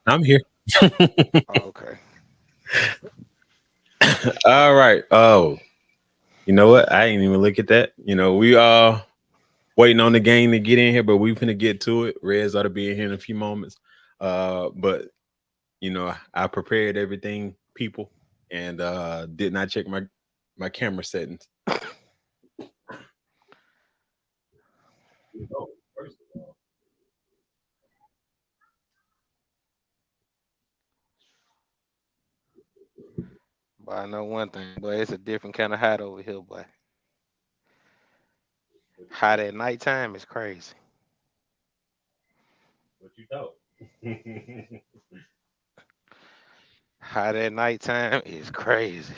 I'm here. Okay. All right. Oh, you know what? I ain't even look at that. We are waiting on the game to get in here, but we finna get to it. Reds ought to be in here in a few moments. But I prepared everything, people, and did not check my camera settings. First of all, But I know one thing, boy, it's a different kind of hot over here, boy. what you Hot think? at nighttime is crazy. What you thought? Hot at nighttime is crazy.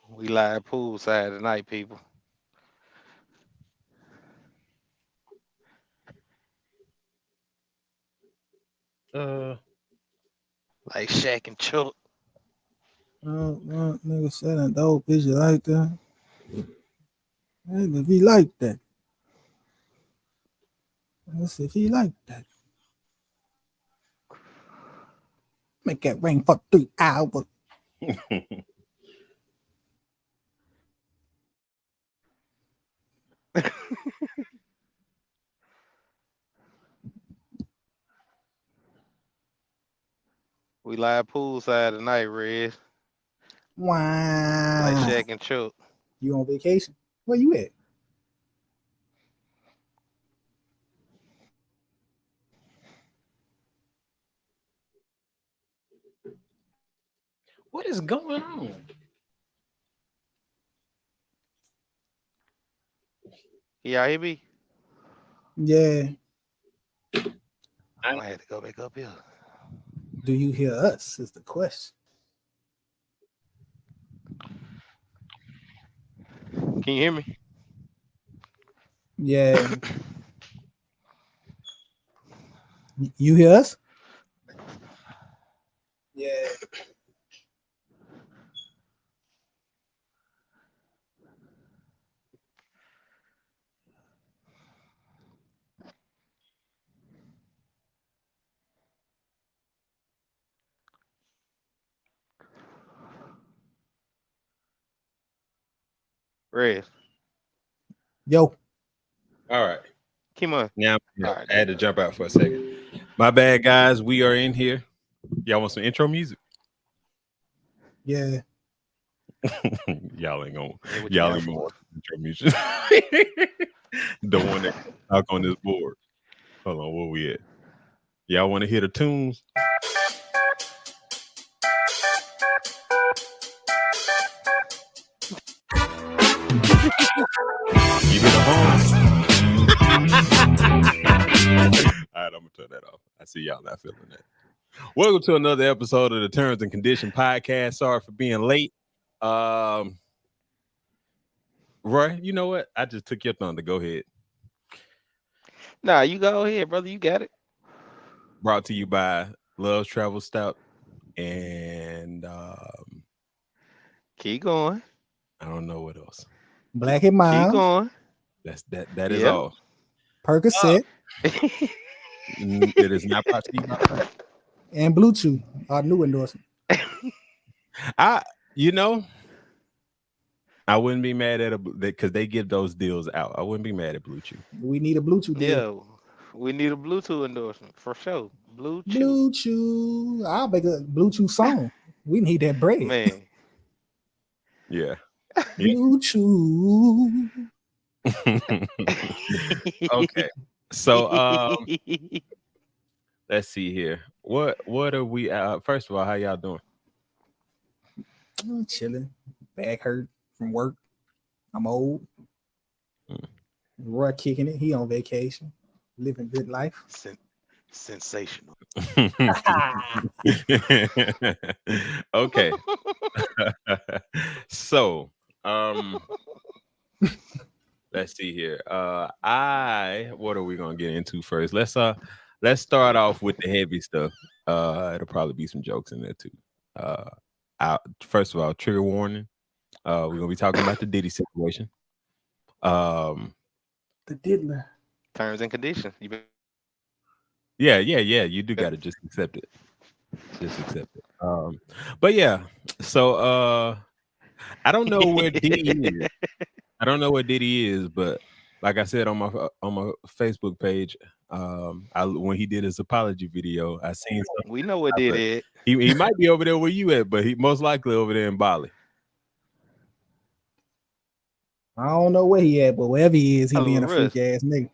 We live poolside tonight, people. uh, Like Shaq and Chuck. Nigga said that dope. Is you like that? And if he like that, let's see if he like that. Make that rain for 3 hours. We live poolside tonight, Red. Like Wow. Shaq and Chuck. You on vacation? Where you at? what is going on? Yeah, he be. Yeah. I'm gonna have to go back up here. Do you hear us? Is the question. Can you hear me? Yeah. You hear us? Yeah. Red. Yo. All right. Come on. Now All right, I there had you to go. jump out for a second. My bad, guys. We are in here. Y'all want some intro music? Yeah. y'all ain't gonna Yeah, what you y'all got ain't gonna for want us? intro music. The one that talk on this board. Hold on, where we at? Y'all want to hear the tunes? You hear the horns? All right, I'm gonna turn that off. I see y'all not feeling that. Welcome to another episode of the Terms and Condition Podcast. Sorry for being late. Um, Roy, you know what? I just took your thunder. Go ahead. Nah, you go ahead, brother. You got it. Brought to you by Love's Travel Stout and Keep going. I don't know what else. Black and Keep mild. going. That is Yep. all. Uh, Percocet it is not brought to you by Perk. and Bluetooth. Our new endorsement. I you know I wouldn't be mad at a because they give those deals out. I wouldn't be mad at Blue Chew. We need a Bluetooth deal. Yeah. We need a Bluetooth endorsement for sure. Bluetooth. Bluetooth. I'll make a Bluetooth song. We need that bread. Man. Yeah. Yeah. Bluetooth. Okay. So let's see here. What are we first of all, how y'all doing? Chilling. Back hurt from work. I'm old. Mm. Roy kicking it. He on vacation. Living good life. Sensational. Okay. So, um let's see here. I what are we gonna get into first? Let's start off with the heavy stuff. It'll probably be some jokes in there too. Uh first of all, trigger warning. We're gonna be talking about the Diddy situation. The diddler. Terms and conditions. Yeah. You do got to just accept it. Just accept it. But yeah. So I don't know where Diddy is. I don't know where Diddy is, but like I said on my Facebook page, when he did his apology video, I seen something. We know what did it. He might be over there where you at, but he most likely over there in Bali. I don't know where he at, but wherever he is, he being a Russ. freak ass nigga.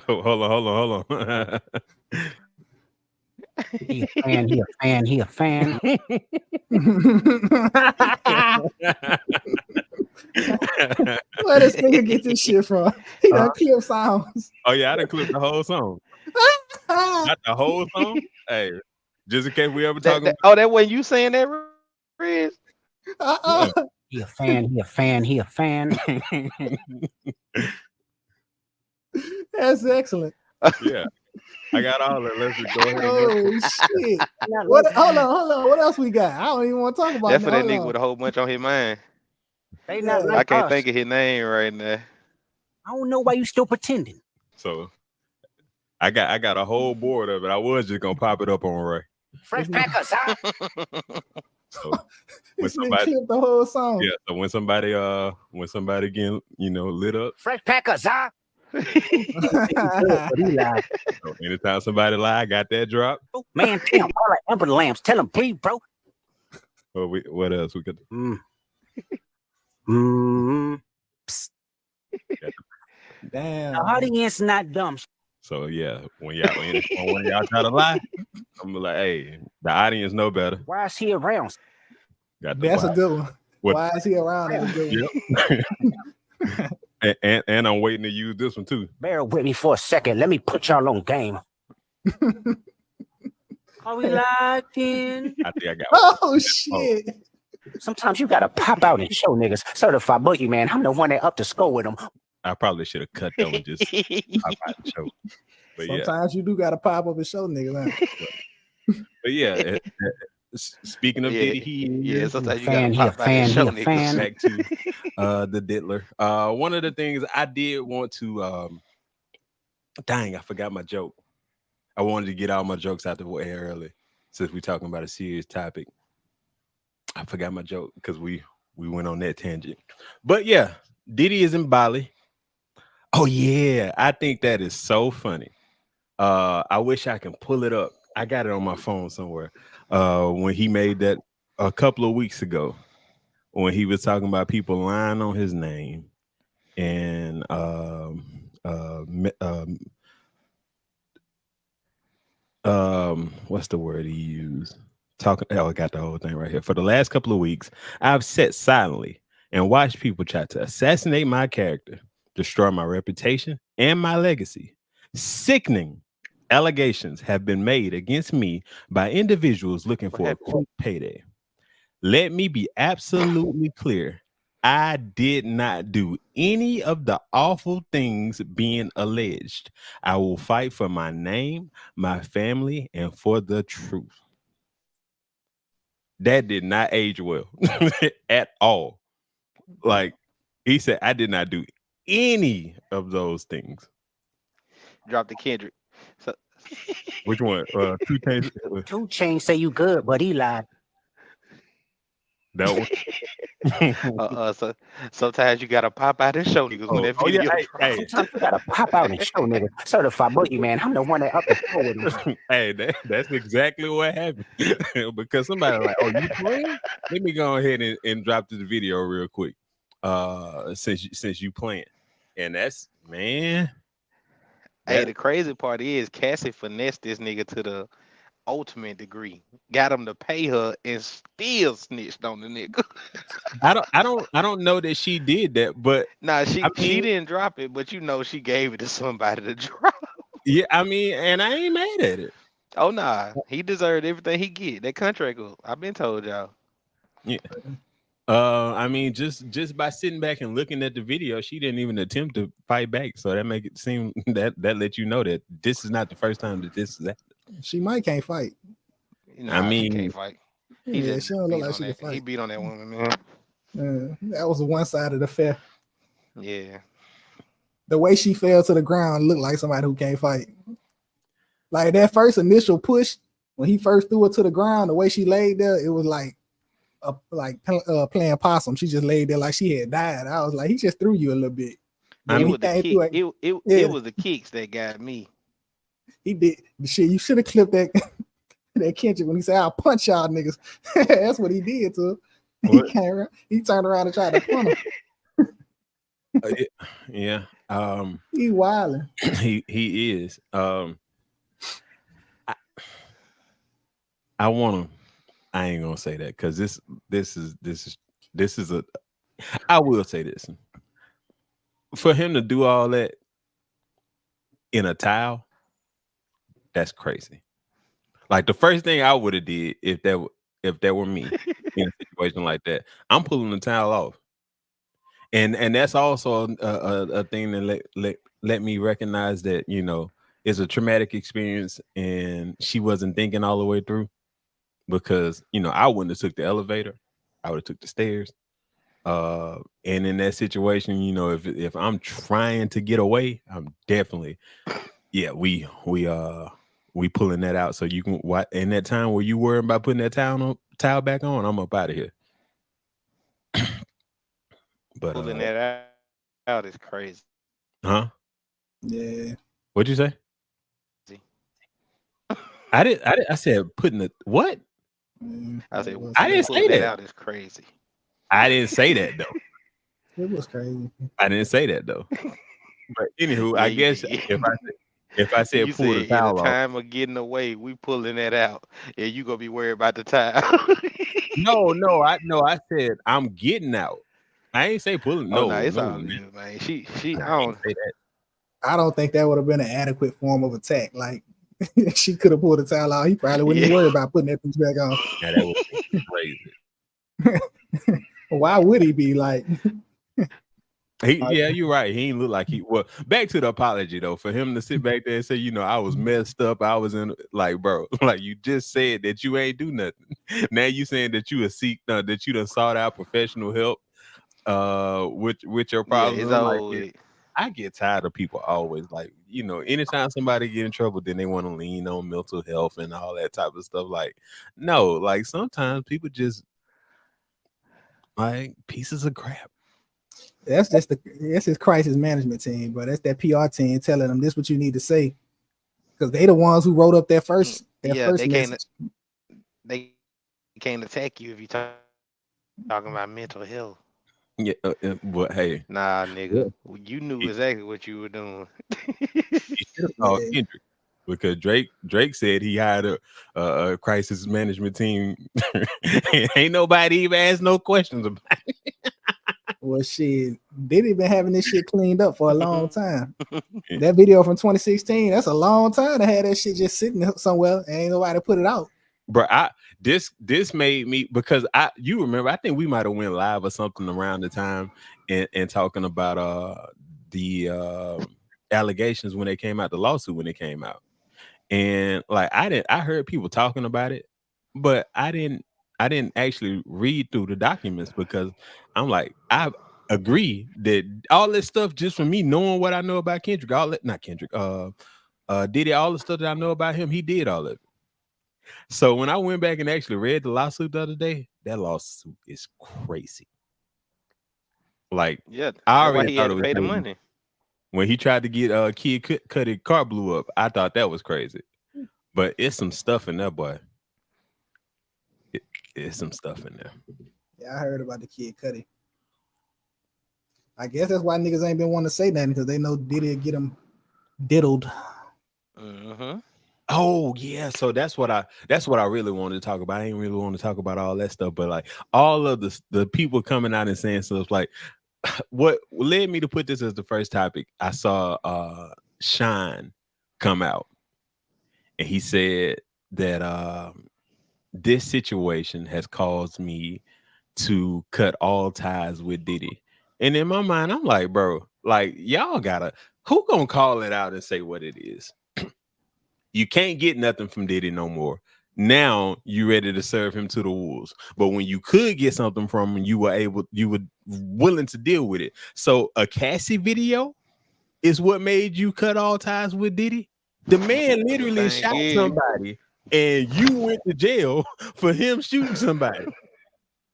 Hold on. He a fan. He a fan. Where this nigga get this shit from? He done clip sounds. Oh yeah, I done clipped the whole song. Not the whole song. Hey, just in case we ever talk about. Oh, that wasn't you saying that, Riz? He a fan. He a fan. He a fan. That's excellent. Yeah, I got all that. Let's just go ahead. Oh shit! Hold on. What else we got? I don't even want to talk about That's for that Hold nigga on. with a whole bunch on his mind. They not I like can't us. think of his name right now. I don't know why you still pretending. So I got a whole board of it. I was just gonna pop it up on Ray. Fresh Packers, huh? So when This nigga somebody, clipped the whole song. yeah. So when somebody getting lit up. Fresh Packers, huh? But he lied. So anytime somebody lie, I got that drop. Man, damn, all like Ember Lamps. Tell them breathe, bro. What else we could? Damn. The audience not dumb. So yeah, when y'all try to lie, I'm gonna be like, hey, the audience know better. Why is he around? Got the That's a why. good one. What- Why is he around? That's a good one. Yep. and I'm waiting to use this one too. Bear with me for a second. Let me put y'all on game. Are we locked in? I think I got one. Oh shit! Sometimes you gotta pop out and show niggas. Certified boogie man. I'm the one that up to score with them. I probably should have cut that one just pop out and show. But yeah, Sometimes you do gotta pop up and show niggas. Huh? but yeah. Speaking of Diddy, he sometimes you Fan, gotta he a pop out fan, and he show a niggas. fan. back to the Diddler. One of the things I did want to dang, I forgot my joke. I wanted to get all my jokes out the way early since we're talking about a serious topic. I forgot my joke because we went on that tangent. But yeah, Diddy is in Bali. Oh yeah, I think that is so funny. I wish I can pull it up. I got it on my phone somewhere. When he made that a couple of weeks ago, when he was talking about people lying on his name and what's the word he used? I got the whole thing right here. For the last couple of weeks, I've sat silently and watched people try to assassinate my character, destroy my reputation and my legacy. Sickening allegations have been made against me by individuals looking for a quick payday. Let me be absolutely clear. I did not do any of the awful things being alleged. I will fight for my name, my family, and for the truth. That did not age well at all. Like he said, I did not do any of those things. Drop the Kendrick. So Which one? 2 Chainz. 2 Chainz say you good, but he lied. That one. so sometimes you gotta pop out and show niggas when that video drops. Sometimes you gotta pop out and show niggas. Certified boogie man. I'm the one that up to score with them. Hey, that's exactly what happened. Because somebody was like, oh, you playing? Let me go ahead and drop this video real quick. Since you playing. And that's man. Hey, the crazy part is Cassie finessed this nigga to the ultimate degree. Got him to pay her and still snitched on the nigga. I don't know that she did that, but Nah, she didn't drop it, but you know she gave it to somebody to drop. Yeah, I mean, and I ain't mad at it. Oh nah, he deserved everything he get. That contract, I've been told y'all. Yeah. I mean, just by sitting back and looking at the video, she didn't even attempt to fight back. So that make it seem that let you know that this is not the first time that this is happening. She might can't fight. Nah, I mean, she can't fight. She don't look like she can He fight. beat on that woman, man. That was the one side of the fair. Yeah. The way she fell to the ground looked like somebody who can't fight. Like that first initial push when he first threw her to the ground, the way she laid there, it was like playing possum. She just laid there like she had died. I was like, he just threw you a little bit. It When he was the came kick. through it, It yeah, was the kicks that got me. he did the shit. You should have clipped that that Kendrick when he said, "I'll punch y'all niggas." That's what he did to her. What? He turned around and tried to punt him. Yeah. He wilding. He is. I want to. I ain't gonna say that because this is a. I will say this. For him to do all that in a towel, that's crazy. Like the first thing I would have did if that were me in a situation like that, I'm pulling the towel off. And that's also a thing that let me recognize that it's a traumatic experience and she wasn't thinking all the way through because I wouldn't have took the elevator, I would have took the stairs. And in that situation, if I'm trying to get away, I'm definitely we pulling that out so you can what in that time where you worrying about putting that towel back on, I'm up out of here. But Pulling that out is crazy. huh? Yeah. What'd you say? I said putting the what? I said I didn't say that. Out is crazy. I didn't say that though. It was crazy. I didn't say that though. But anywho, Yeah, I guess if I said you pull the said in towel the off. time of getting away, we pulling that out, and you gonna be worried about the towel. No, I said I'm getting out. I ain't say pulling. Oh No, no, it's no, all man. good, man. She I I ain't don't. say that. I don't think that would have been an adequate form of attack. Like she could have pulled the towel out. He probably wouldn't even worry about putting that piece back on. Yeah, that was crazy. Why would he be like? Yeah, you're right. He ain't look like he. Well, back to the apology though. For him to sit back there and say, I was messed up. I was in like, bro, like you just said that you ain't do nothing. Now you saying that you that you done sought out professional help. With your Yeah, problems. it's I'm like, all. I get tired of people always like, anytime somebody get in trouble, then they want to lean on mental health and all that type of stuff. Like, no, like sometimes people just like pieces of crap. That's his crisis management team, but that's that PR team telling them this what you need to say. Because they the ones who wrote up that first they message. can't attack you if you talking about mental health. Yeah, but hey, Nah, nigga, you knew exactly what you were doing. you should have called Kendrick because Drake said he hired a crisis management team. Ain't nobody even asked no questions about it. Well, shit, Diddy been having this shit cleaned up for a long time. That video from 2016, that's a long time to have that shit just sitting somewhere and ain't nobody put it out. Bro, this made me because you remember I think we might have went live or something around the time and talking about the allegations when they came out, the lawsuit when it came out. And like I heard people talking about it, but I didn't actually read through the documents because I'm like, I agree that all this stuff just from me knowing what I know about Kendrick, not Kendrick, Diddy, all the stuff that I know about him, he did all of it. So when I went back and actually read the lawsuit the other day, that lawsuit is crazy. Like, Yeah, I that's why already he thought had it to was pay the crazy. money. When he tried to get Kid Cudi car blew up, I thought that was crazy. But it's some stuff in there, boy. It's some stuff in there. Yeah, I heard about the Kid Cudi. I guess that's why niggas ain't been wanting to say nothing because they know Diddy get them diddled. Mm-hmm. Oh yeah, so that's what I really wanted to talk about. I ain't really want to talk about all that stuff, but like all of the people coming out and saying stuff like what led me to put this as the first topic. I saw Shine come out and he said that this situation has caused me to cut all ties with Diddy. And in my mind, I'm like, bro, like y'all who gonna call it out and say what it is? You can't get nothing from Diddy no more. Now you ready to serve him to the wolves. But when you could get something from him, you were willing to deal with it. So a Cassie video is what made you cut all ties with Diddy. The man literally Thing shot is, somebody, and you went to jail for him shooting somebody.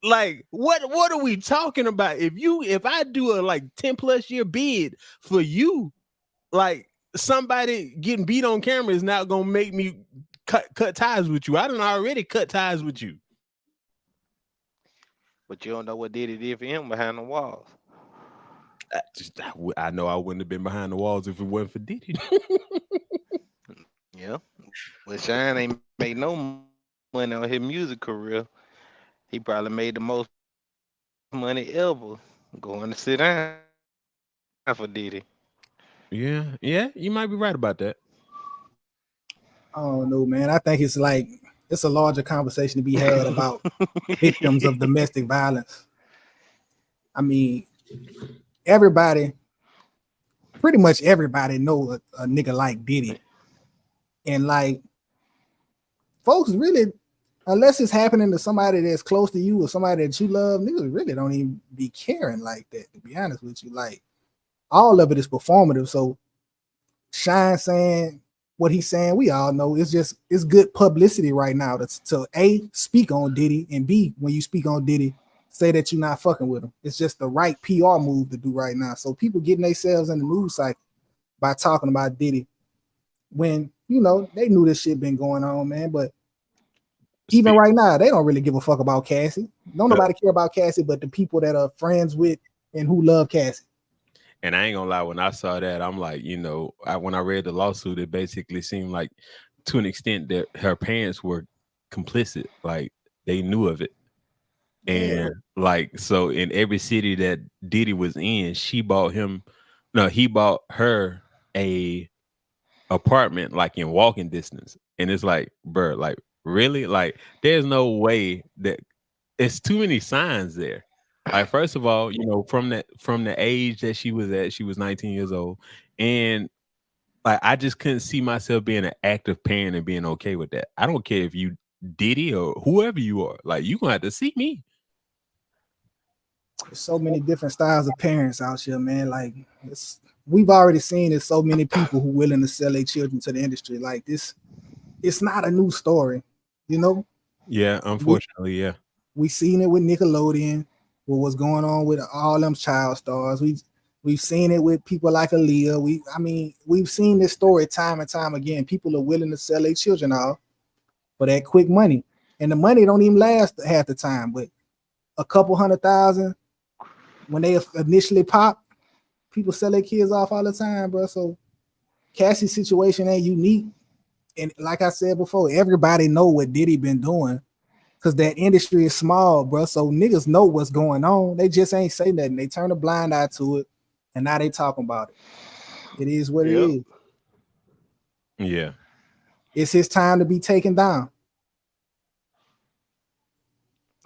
Like, what are we talking about? If I do a like 10+ year bid for you, like somebody getting beat on camera is not gonna make me cut ties with you. I done already cut ties with you. but you don't know what Diddy did for him behind the walls. I know I wouldn't have been behind the walls if it wasn't for Diddy. Yeah. But Shine ain't made no money on his music career. He probably made the most money ever going to sit down for Diddy. Yeah, you might be right about that. I don't know, man. I think it's like it's a larger conversation to be had about victims of domestic violence. I mean, everybody, pretty much everybody know a nigga like Diddy. And like folks really, unless it's happening to somebody that's close to you or somebody that you love, niggas really don't even be caring like that, to be honest with you. Like all of it is performative. So Shine saying what he's saying, we all know it's good publicity right now to A, speak on Diddy, and B, when you speak on Diddy, say that you're not fucking with him. It's just the right PR move to do right now. So people getting themselves in the news cycle by talking about Diddy when they knew this shit been going on, man. But even right now, they don't really give a fuck about Cassie. Don't nobody care about Cassie but the people that are friends with and who love Cassie. And I ain't gonna lie, when I saw that, I'm like, when I read the lawsuit, it basically seemed like, to an extent, that her parents were complicit, like they knew of it. And like, so in every city that Diddy was in, he bought her a apartment like in walking distance. And it's like, bro, like really? Like there's no way that it's too many signs there. Like, first of all, from the age that she was at, she was 19 years old. And like I just couldn't see myself being an active parent and being okay with that. I don't care if you Diddy or whoever you are, like you gonna have to see me. There's so many different styles of parents out here, man. Like we've already seen there's so many people who willing to sell their children to the industry. Like this, it's not a new story, Yeah, unfortunately, yeah. We seen it with Nickelodeon, what was going on with all them child stars. We've seen it with people like Aaliyah. We've seen this story time and time again. People are willing to sell their children off for that quick money, and the money don't even last half the time. But a couple $100,000 when they initially pop, people sell their kids off all the time, bro. So Cassie's situation ain't unique, and like I said before, everybody know what Diddy been doing. Because that industry is small, bro. So niggas know what's going on. They just ain't say nothing. They turn a blind eye to it, and now they talking about it. It is what it is. Yeah. It's his time to be taken down.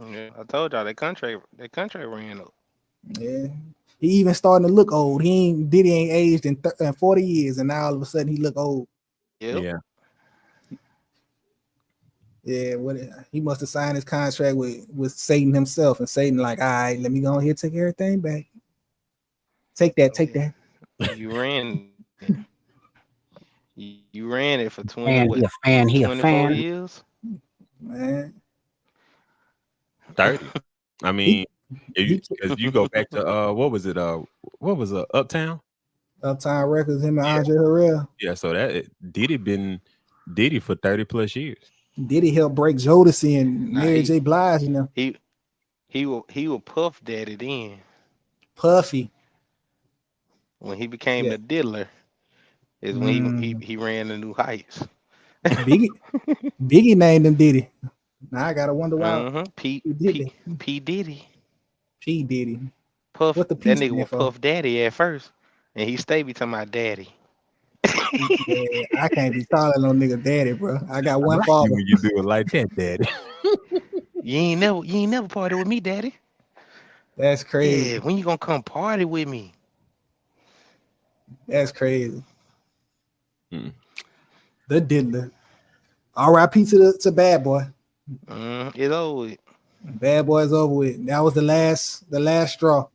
Yeah, I told y'all that country ran up. Yeah. He even starting to look old. Diddy ain't aged in 40 years, and now all of a sudden he look old. Yep. Yeah. Yeah, he must have signed his contract with Satan himself, and Satan like, all right, let me go ahead and take everything back. Take that. You ran it. You ran it for 24 years? Man. 30. I mean, because you go back to what was it? What was Uptown? Uptown Records, him and Andre Harrell. Yeah, so that Diddy been Diddy for 30+ years. Diddy helped break Jodeci and Mary J. Blige, He will Puff Daddy then. Puffy. When he became the diddler, is when he ran the New Heights. Biggie named him Diddy. Now I gotta wonder why. P Diddy. P Diddy. Puff. That nigga was Puff Daddy at first, and he stayed be talking about daddy. Yeah, I can't be calling no nigga daddy, bro. I got one father. When you do it like that, daddy. You ain't never party with me, daddy. That's crazy. Yeah, when you gonna come party with me? That's crazy. The diddler. R.I.P. to Bad Boy. It's over with. Bad Boy's over with. That was the last straw.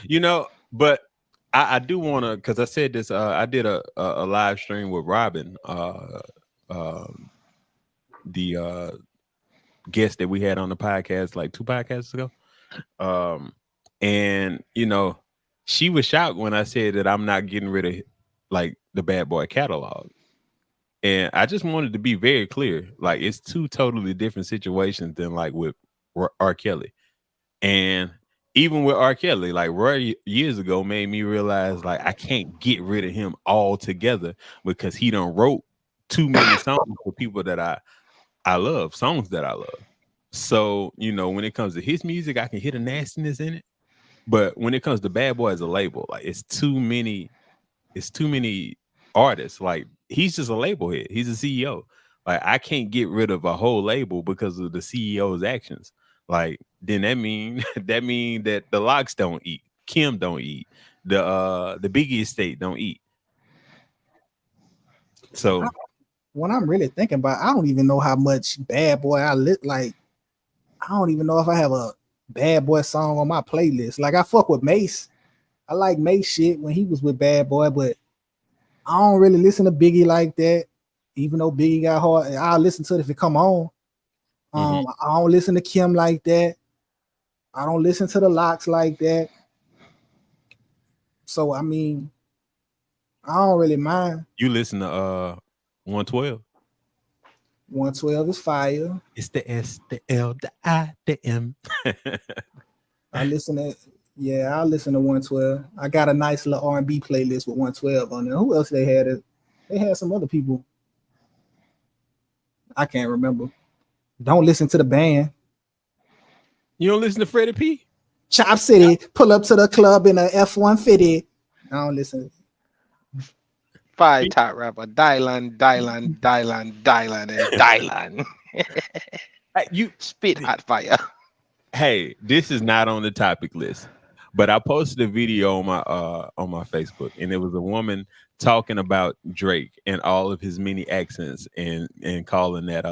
You know, but I do want to, because I said this. I did a live stream with Robin, the guest that we had on the podcast like 2 podcasts ago. And you know, she was shocked when I said that I'm not getting rid of like the Bad Boy catalog. And I just wanted to be very clear, like it's 2 totally different situations than like with R. Kelly. And even with R. Kelly, like Roy years ago made me realize like I can't get rid of him altogether because he done wrote too many songs for people that I love, songs that I love. So, you know, when it comes to his music, I can hear the nastiness in it. But when it comes to Bad Boy as a label, like it's too many artists. Like he's just a label head. He's a CEO. Like I can't get rid of a whole label because of the CEO's actions. Like then that mean that the Locks don't eat, Kim don't eat, the Biggie estate don't eat. So When I'm really thinking about, I don't even know how much Bad Boy I lit. Like I don't even know if I have a Bad Boy song on my playlist. Like I fuck with Mace. I like Mace shit when he was with Bad Boy, but I don't really listen to Biggie like that. Even though Biggie got hard, I'll listen to it if it come on. I don't listen to Kim like that. I don't listen to the Locks like that. So I mean, I don't really mind. you listen to 112. 112 is fire. It's the S, the L, the I, the M. I listen to I listen to 112. I got a nice little R&B playlist with 112 on there. Who else they had? They had some other people. I can't remember. Don't listen to the band. You don't listen to Freddie P? Chop City, pull up to the club in a F-150. I don't listen. Five top rapper, Dylan, and Dylan. You Spit hot fire. Hey, this is not on the topic list, but I posted a video on my Facebook, and it was a woman talking about Drake and all of his many accents and calling that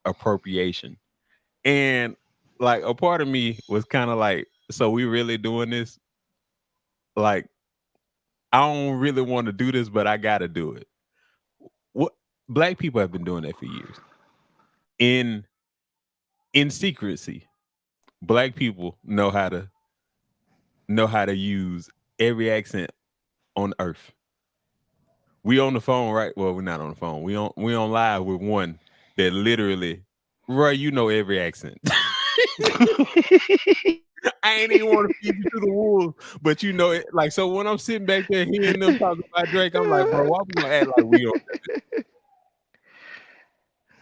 appropriation. And like a part of me was kind of like, so we really doing this? Like, I don't really want to do this, but I gotta do it. What Black people have been doing that for years. In secrecy, Black people know how to use every accent on earth. We on the phone, right? Well, we're not on the phone. We on live with one that literally, Roy, you know every accent. I ain't even want to feed you to the wolves, but you know it. Like, so when I'm sitting back there hearing them talking about Drake, I'm like, bro, why we gonna act like we don't?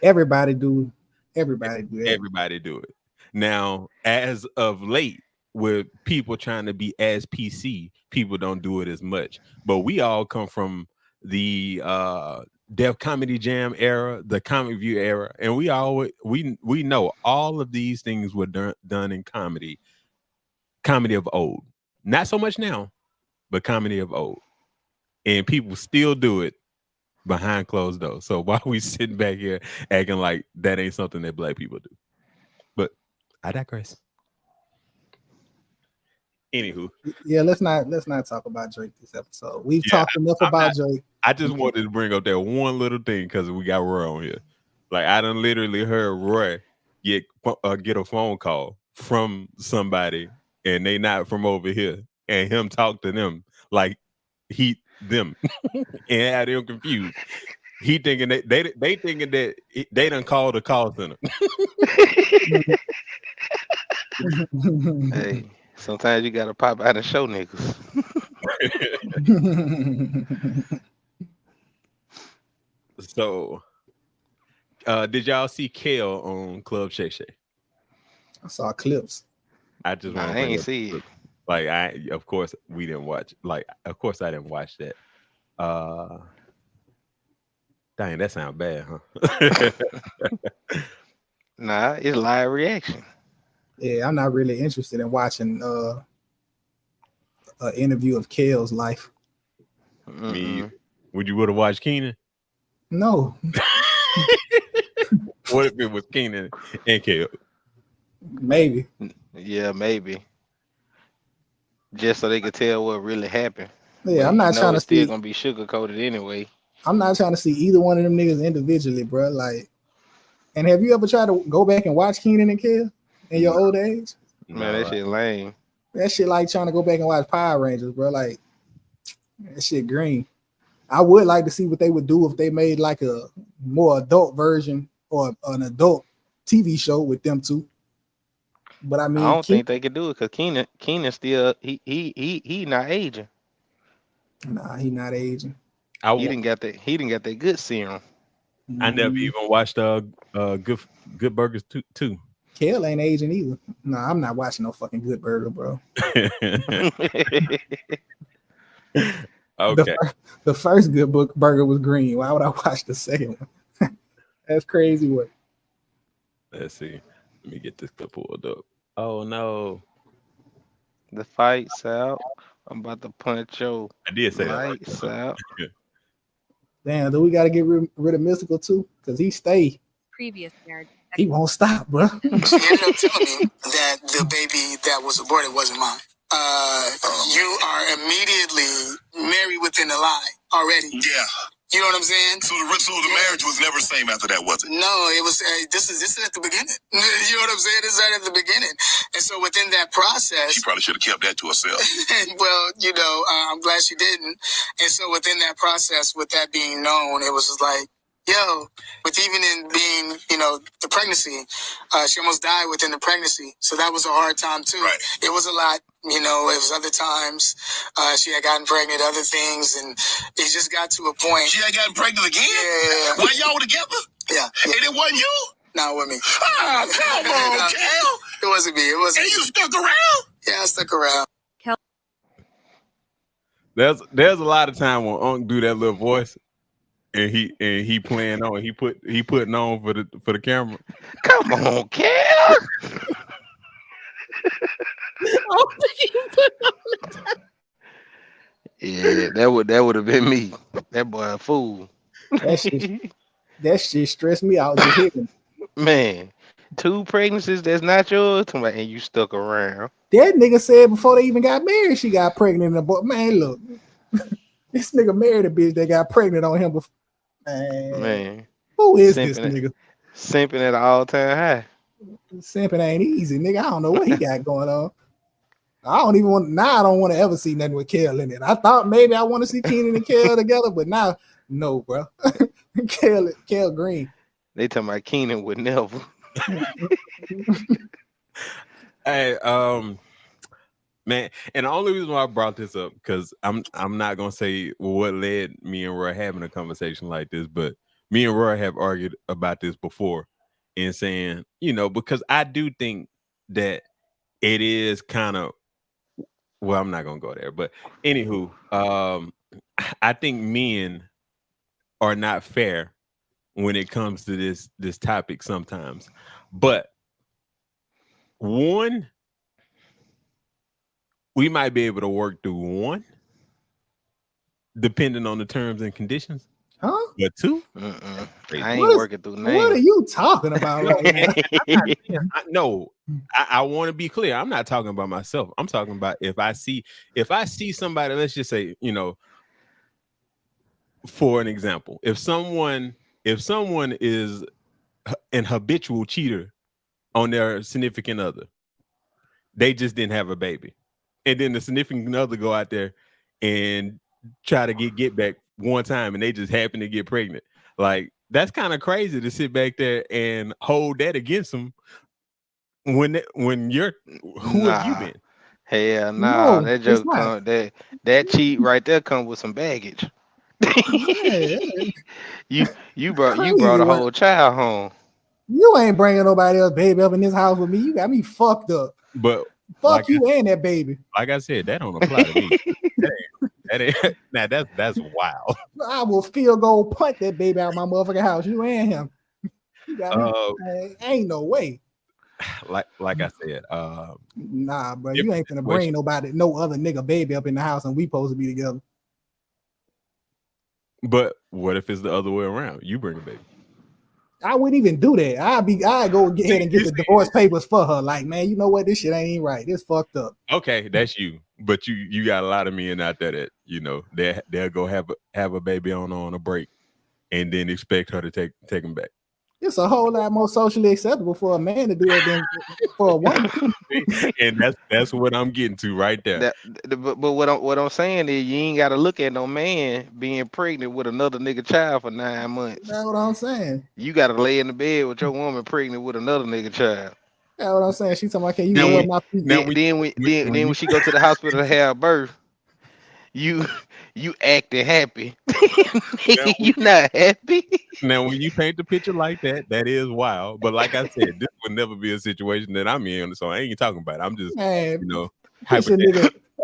Everybody do it. Everybody do it. Now, as of late, with people trying to be as PC, people don't do it as much. But we all come from the Def Comedy Jam era, the Comic View era, and we know all of these things were done in comedy of old. Not so much now, but comedy of old. And people still do it behind closed doors. So why we sitting back here acting like that ain't something that Black people do? But I digress. Anywho, yeah, let's not talk about Drake this episode. We've talked enough about Drake. I just wanted to bring up that one little thing because we got Roy on here. Like I done literally heard Roy get a phone call from somebody and they not from over here, and him talk to them like them and had them confused. He thinking that they thinking that they done called the call center. Hey, sometimes you gotta pop out and show niggas. So, did y'all see Kel on Club Shay Shay? I saw clips. I just I ain't see it. Like of course we didn't watch. Like of course I didn't watch that. Dang, that sounds bad, huh? Nah, it's live reaction. Yeah, I'm not really interested in watching an interview of Kel's life. Me, would you have watched Keenan? No, What if it was Keenan and Kel? maybe. Yeah, maybe. Just so they could tell what really happened. Yeah, But I'm not trying to it's still see. gonna be sugar coated anyway. I'm not trying to see either one of them niggas individually, bro. Like, and have you ever tried to go back and watch Keenan and Kel in your old age? Man, that shit lame. That shit like trying to go back and watch Power Rangers, bro. Like, that shit green. I would like to see what they would do if they made like a more adult version or an adult TV show with them two. But I I mean, don't think they could do it because Keenan still he not aging. nah, he not aging. He didn't get that good serum. I never Mhm. even watched Good Burgers too. Kel ain't aging either. Nah, I'm not watching no fucking Good Burger, bro. Okay. The first Good Burger was green. Why would I watch the second one? That's crazy. What? Let's see. Let me get this clip pulled up. Oh no. The fight's out. I'm about to punch your I did say that. lights out. Damn, do we got to get rid of Mystical too? Because he stay. Previous marriage. He won't stop, bro. She ended up telling me that the baby that was aborted wasn't mine. You are immediately married within a lie already. Yeah. You know what I'm saying? So the marriage was never the same after that, was it? No, it was. This is at the beginning. You know what I'm saying? This is right at the beginning. And so within that process, she probably should have kept that to herself. Well, I'm glad she didn't. And so within that process, with that being known, it was just like, yo, with even in being, the pregnancy, she almost died within the pregnancy. So that was a hard time too. Right. It was a lot, it was other times. She had gotten pregnant, other things, and it just got to a point. She had gotten pregnant again? Yeah. While y'all were together? Yeah. And it wasn't you? No, it wasn't me. Oh, come on, Kel. It wasn't me. It wasn't. And you stuck around? Yeah, I stuck around. There's a lot of time when Unc do that little voice. And he playing on. He putting on for the camera. Come on, Kel. Yeah, that would have been me. That boy a fool. That shit stressed me out. Just hitting. Man, 2 pregnancies that's not yours, and you stuck around. That nigga said before they even got married, she got pregnant. Man, look, this nigga married a bitch that got pregnant on him before. Man, who is this nigga? Simping at an all-time high. Simping ain't easy, nigga. I don't know what he got going on. I don't even want. Now I don't want to ever see nothing with Kel in it. I thought maybe I want to see Keenan and Kel together, but now no, bro. Kel Green. They talking about Keenan would never. Hey, man, and the only reason why I brought this up because I'm not gonna say what led me and Roy having a conversation like this, but me and Roy have argued about this before, and saying, because I do think that it is kind of. Well, I'm not gonna go there, but anywho, I think men are not fair when it comes to this topic sometimes. But one, we might be able to work through one, depending on the terms and conditions. Huh? But 2, I ain't working through names. What are you talking about right now? I want to be clear. I'm not talking about myself. I'm talking about if I see somebody, let's just say, for an example, if someone is an habitual cheater on their significant other, they just didn't have a baby, and then the significant other go out there and try to get back one time, and they just happen to get pregnant. Like, that's kind of crazy to sit back there and hold that against them when you're who have you been? Hell nah, that joke that cheat right there come with some baggage. You brought a whole child home. You ain't bringing nobody else baby up in this house with me. You got me fucked up. But fuck you and that baby. Like I said, that don't apply to me. Now that's wild. I will field goal punt that baby out my motherfucking house. You and him. You got me. Ain't no way. Like I said, nah, bro. You ain't gonna bring no other nigga baby up in the house and we supposed to be together. But what if it's the other way around? You bring a baby. I wouldn't even do that. I'd go get ahead and get the divorce papers for her. Like, man, you know what? This shit ain't even right. This fucked up. Okay, that's you. But you got a lot of men out there that they'll go have a baby on a break, and then expect her to take him back. It's a whole lot more socially acceptable for a man to do that than for a woman. And that's what I'm getting to right there. But what I'm saying is you ain't got to look at no man being pregnant with another nigga child for 9 months. That's what I'm saying. You got to lay in the bed with your woman pregnant with another nigga child. That's what I'm saying. She's talking about, can you Now rub my feet? Then when she go to the hospital to have birth, you acting happy. You not happy. Now, when you paint the picture like that, that is wild. But like I said, this would never be a situation that I'm in, so I ain't talking about it. I'm just, that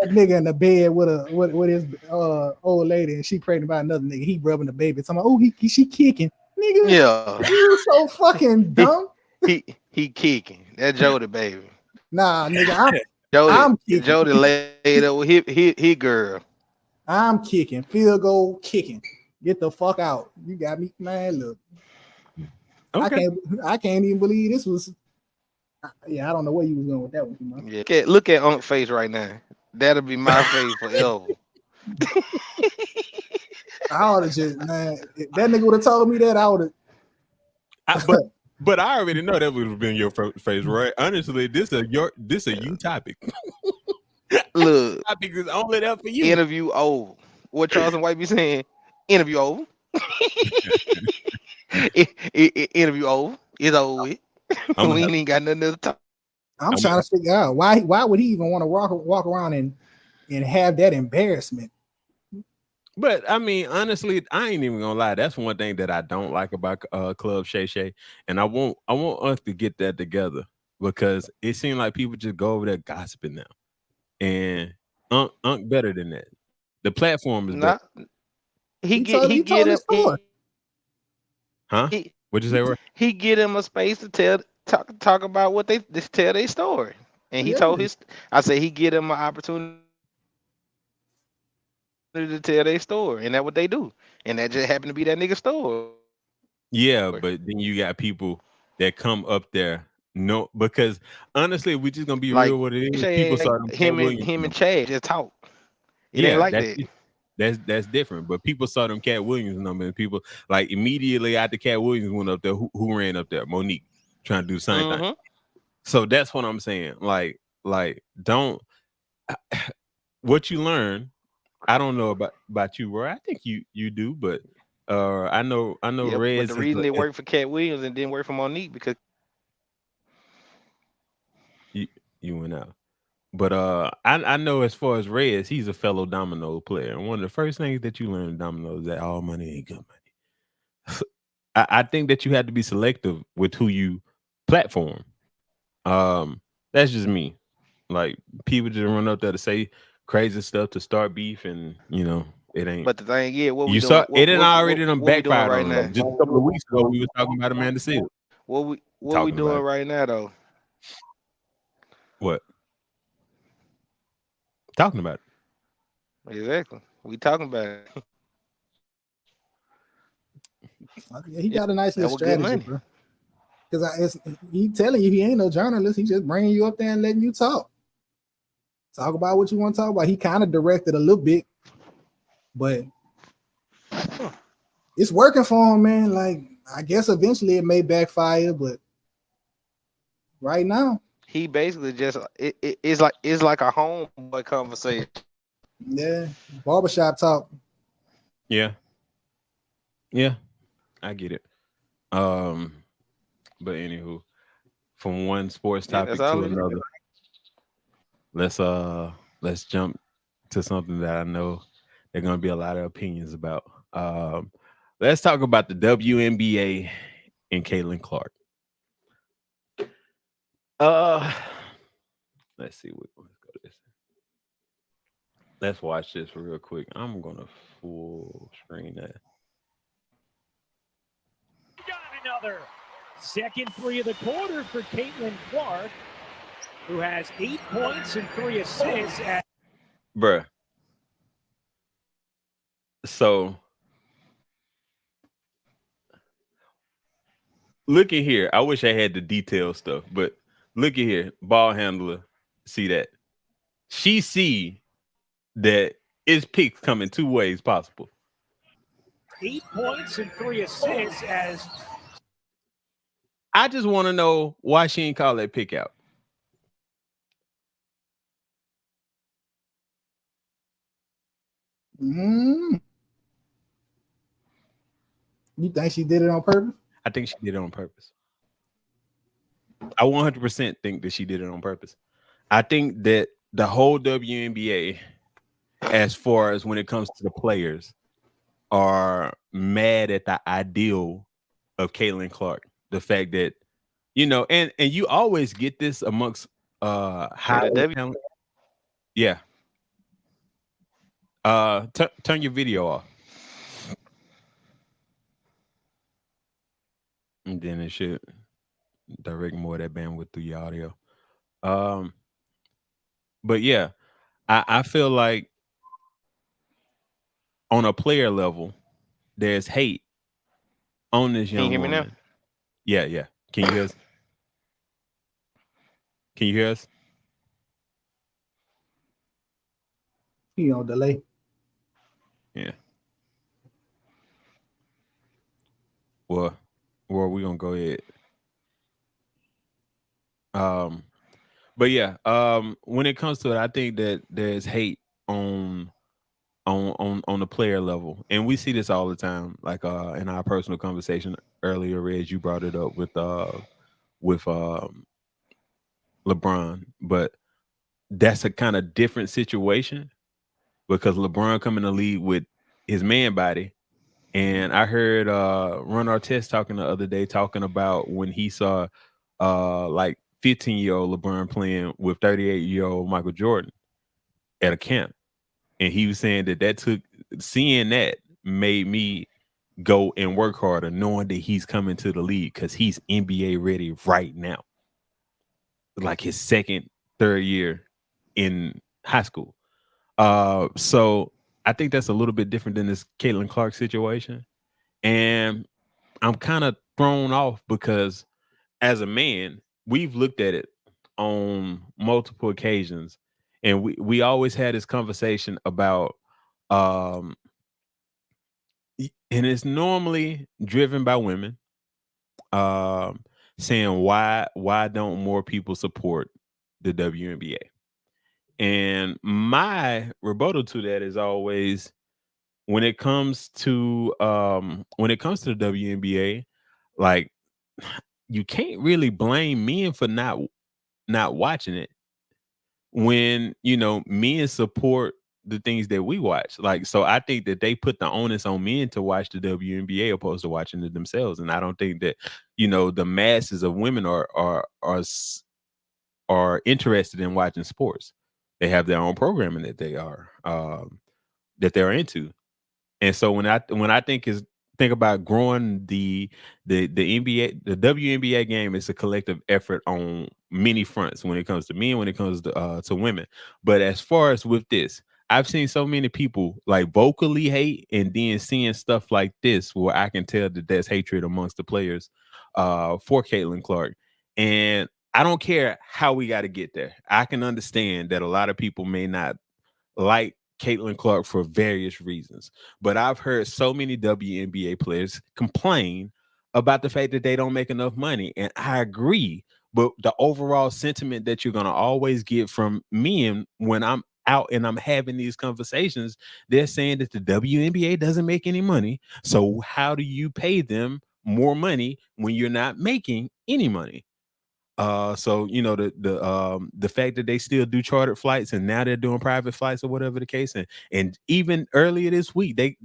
nigga in the bed with his old lady, and she pregnant by another nigga. He rubbing the baby. Talking about, oh, she kicking, nigga. Yeah, you so fucking dumb. He kicking. That Jody baby. Nah, nigga, I'm kicking. Jody laid up with his girl. I'm kicking. Field goal kicking. Get the fuck out. You got me, man. Look. Okay. I can't even believe this was. Yeah, I don't know where you was going with that one. Man. Yeah, look at Unk's face right now. That'll be my face forever. I would have just, man. If that nigga would have told me that, I would have. But I already know that would have been your face, right? Honestly, this a you topic. Look, topic is only there for you. Interview over. What Charles and White be saying? Interview over. Interview over. It's over with. We ain't got nothing to talk. I'm trying to figure out why would he even want to walk around and have that embarrassment. But I mean, honestly, I ain't even gonna lie. That's one thing that I don't like about Club Shay Shay, and I want us to get that together because it seems like people just go over there gossiping now, and Unk better than that. The platform is better. He get him. Huh? What'd you say? Roy? He get him a space to talk about what they tell their story, and he told his. I say he get him an opportunity to tell their story, and that's what they do, and that just happened to be that nigga story. Yeah, but then you got people that come up there. No, because honestly, we just gonna be real with it. People saw him and Chad just talk. It ain't like that. That's different. But people saw them Cat Williams number, and people like immediately after Cat Williams went up there. Who ran up there? Monique trying to do the same thing. So that's what I'm saying. Like don't what you learn. I don't know about you, Roy. I think you do, but I know Rez. But the reason it worked for Cat Williams and didn't work for Monique because you went out. But I know as far as Rez, he's a fellow domino player, and one of the first things that you learn in domino is that all money ain't good money. I think that you have to be selective with who you platform. That's just me. Like people just run up there to say crazy stuff to start beef, and it ain't. But the thing is, what you saw it didn't already done backfired right now. Just a couple of weeks ago, we was talking about Amanda Seales. What we doing right now though? What? Talking about it. Exactly. We talking about it. He got a nice little strategy, bro. Because he telling you he ain't no journalist. He just bringing you up there and letting you talk. Talk about what you want to talk about. He kind of directed a little bit, but it's working for him, man. Like, I guess eventually it may backfire, but right now he basically just it's like a homeboy conversation. Yeah, barbershop talk. Yeah, I get it. But anywho, from one sports topic to another, let's jump to something that I know there's gonna be a lot of opinions about. Let's talk about the WNBA and Caitlin Clark. Let's see. Let's go to this. Let's watch this real quick. I'm gonna full screen that. Got another second three of the quarter for Caitlin Clark, who has 8 points and 3 assists. Bruh. So look at here. I wish I had the detailed stuff, but look at here. Ball handler, see that? She see that it's picks coming two ways possible. 8 points and 3 assists as I just want to know why she ain't call that pick out. You think she did it on purpose? I think she did it on purpose. I 100% think that she did it on purpose. I think that the whole WNBA, as far as when it comes to the players, are mad at the ideal of Caitlin Clark. The fact that, and you always get this amongst high talent. Yeah. Turn your video off. And then it should direct more of that bandwidth through your audio. But yeah, I feel like on a player level, there's hate on this young woman. Can you hear me now? Yeah. Can you hear us? Can you hear us? He on delay. Yeah. Well, we're gonna go ahead. But yeah, when it comes to it, I think that there's hate on the player level, and we see this all the time. Like in our personal conversation earlier, Reg, you brought it up with LeBron, but that's a kind of different situation because LeBron come in the league with his man body. And I heard Ron Artest talking the other day, talking about when he saw like 15-year-old LeBron playing with 38-year-old Michael Jordan at a camp. And he was saying seeing that made me go and work harder, knowing that he's coming to the league because he's NBA ready right now. Like his second, third year in high school. So I think that's a little bit different than this Caitlin Clark situation. And I'm kind of thrown off because as a man, we've looked at it on multiple occasions. And we always had this conversation about and it's normally driven by women saying why don't more people support the WNBA? And my rebuttal to that is always when it comes to the WNBA, like you can't really blame men for not watching it when men support the things that we watch. Like, so I think that they put the onus on men to watch the WNBA opposed to watching it themselves. And I don't think that the masses of women are interested in watching sports. They have their own programming that they're into. And so when I think about growing the NBA, the WNBA game is a collective effort on many fronts when it comes to men, when it comes to women. But as far as with this, I've seen so many people like vocally hate, and then seeing stuff like this where I can tell that there's hatred amongst the players for Caitlin Clark. And I don't care how we got to get there. I can understand that a lot of people may not like Caitlin Clark for various reasons, but I've heard so many WNBA players complain about the fact that they don't make enough money, and I agree. But the overall sentiment that you're gonna always get from men when I'm out and I'm having these conversations, they're saying that the WNBA doesn't make any money. So how do you pay them more money when you're not making any money? So the fact that they still do chartered flights and now they're doing private flights or whatever the case, and even earlier this week they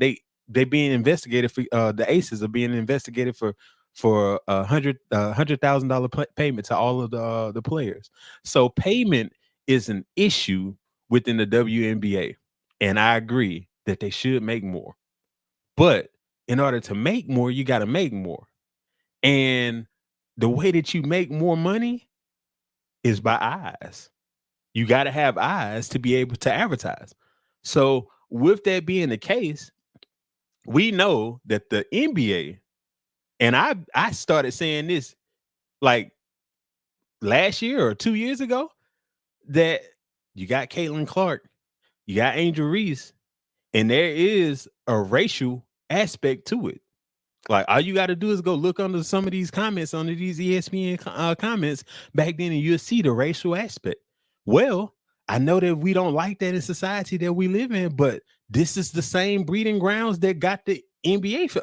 being investigated for the Aces are being investigated for $100,000 payment to all of the players. So payment is an issue within the WNBA, and I agree that they should make more. But in order to make more, you got to make more, and the way that you make more money is by eyes. You got to have eyes to be able to advertise. So with that being the case, we know that the NBA And I started saying this like last year or 2 years ago, that you got Caitlin Clark, you got Angel Reese, and there is a racial aspect to it. Like, all you got to do is go look under some of these comments, under these ESPN comments back then, and you'll see the racial aspect. Well, I know that we don't like that in society that we live in, but this is the same breeding grounds that got the NBA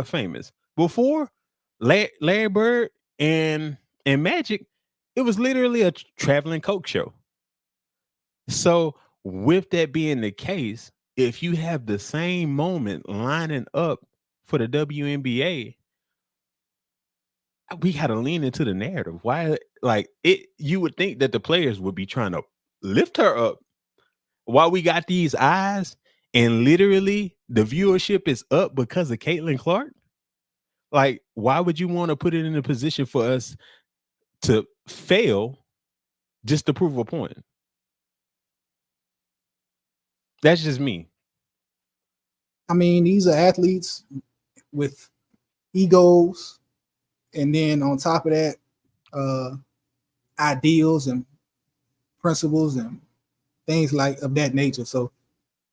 famous. Before Larry Bird and Magic, it was literally a traveling Coke show. So, with that being the case, if you have the same moment lining up for the WNBA, we got to lean into the narrative. Why, like it? You would think that the players would be trying to lift her up while we got these eyes, and literally the viewership is up because of Caitlin Clark. Like, why would you want to put it in a position for us to fail just to prove a point? That's just me. I mean, these are athletes with egos, and then on top of that, ideals and principles and things like of that nature. So,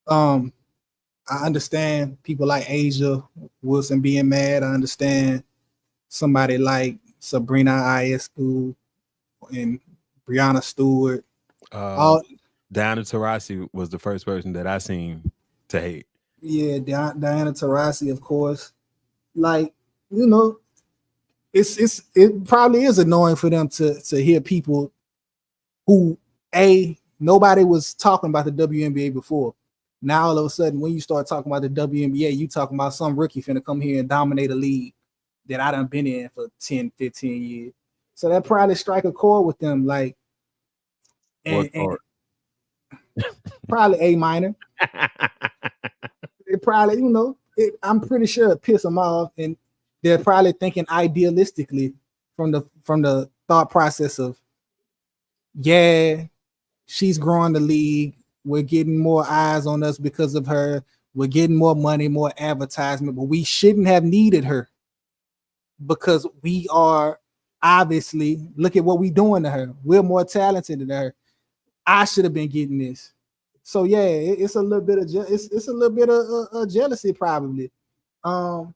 I understand people like Asia Wilson being mad. I understand somebody like Sabrina Ionescu and Brianna Stewart. Diana Taurasi was the first person that I seen to hate. Yeah, Diana Taurasi, of course. Like, you know, it probably is annoying for them to hear people who nobody was talking about the WNBA before. Now all of a sudden, when you start talking about the WNBA, you talking about some rookie finna come here and dominate a league that I done been in for 10, 15 years. So that probably strike a chord with them, like, and probably A minor. It probably, you know, I'm pretty sure it pissed them off, and they're probably thinking idealistically from the thought process of, yeah, she's growing the league. We're getting more eyes on us because of her. We're getting more money, more advertisement, but we shouldn't have needed her because we are obviously, look at what we're doing to her. We're more talented than her. I should have been getting this. So yeah, it's a little bit of it's a little bit of jealousy probably. And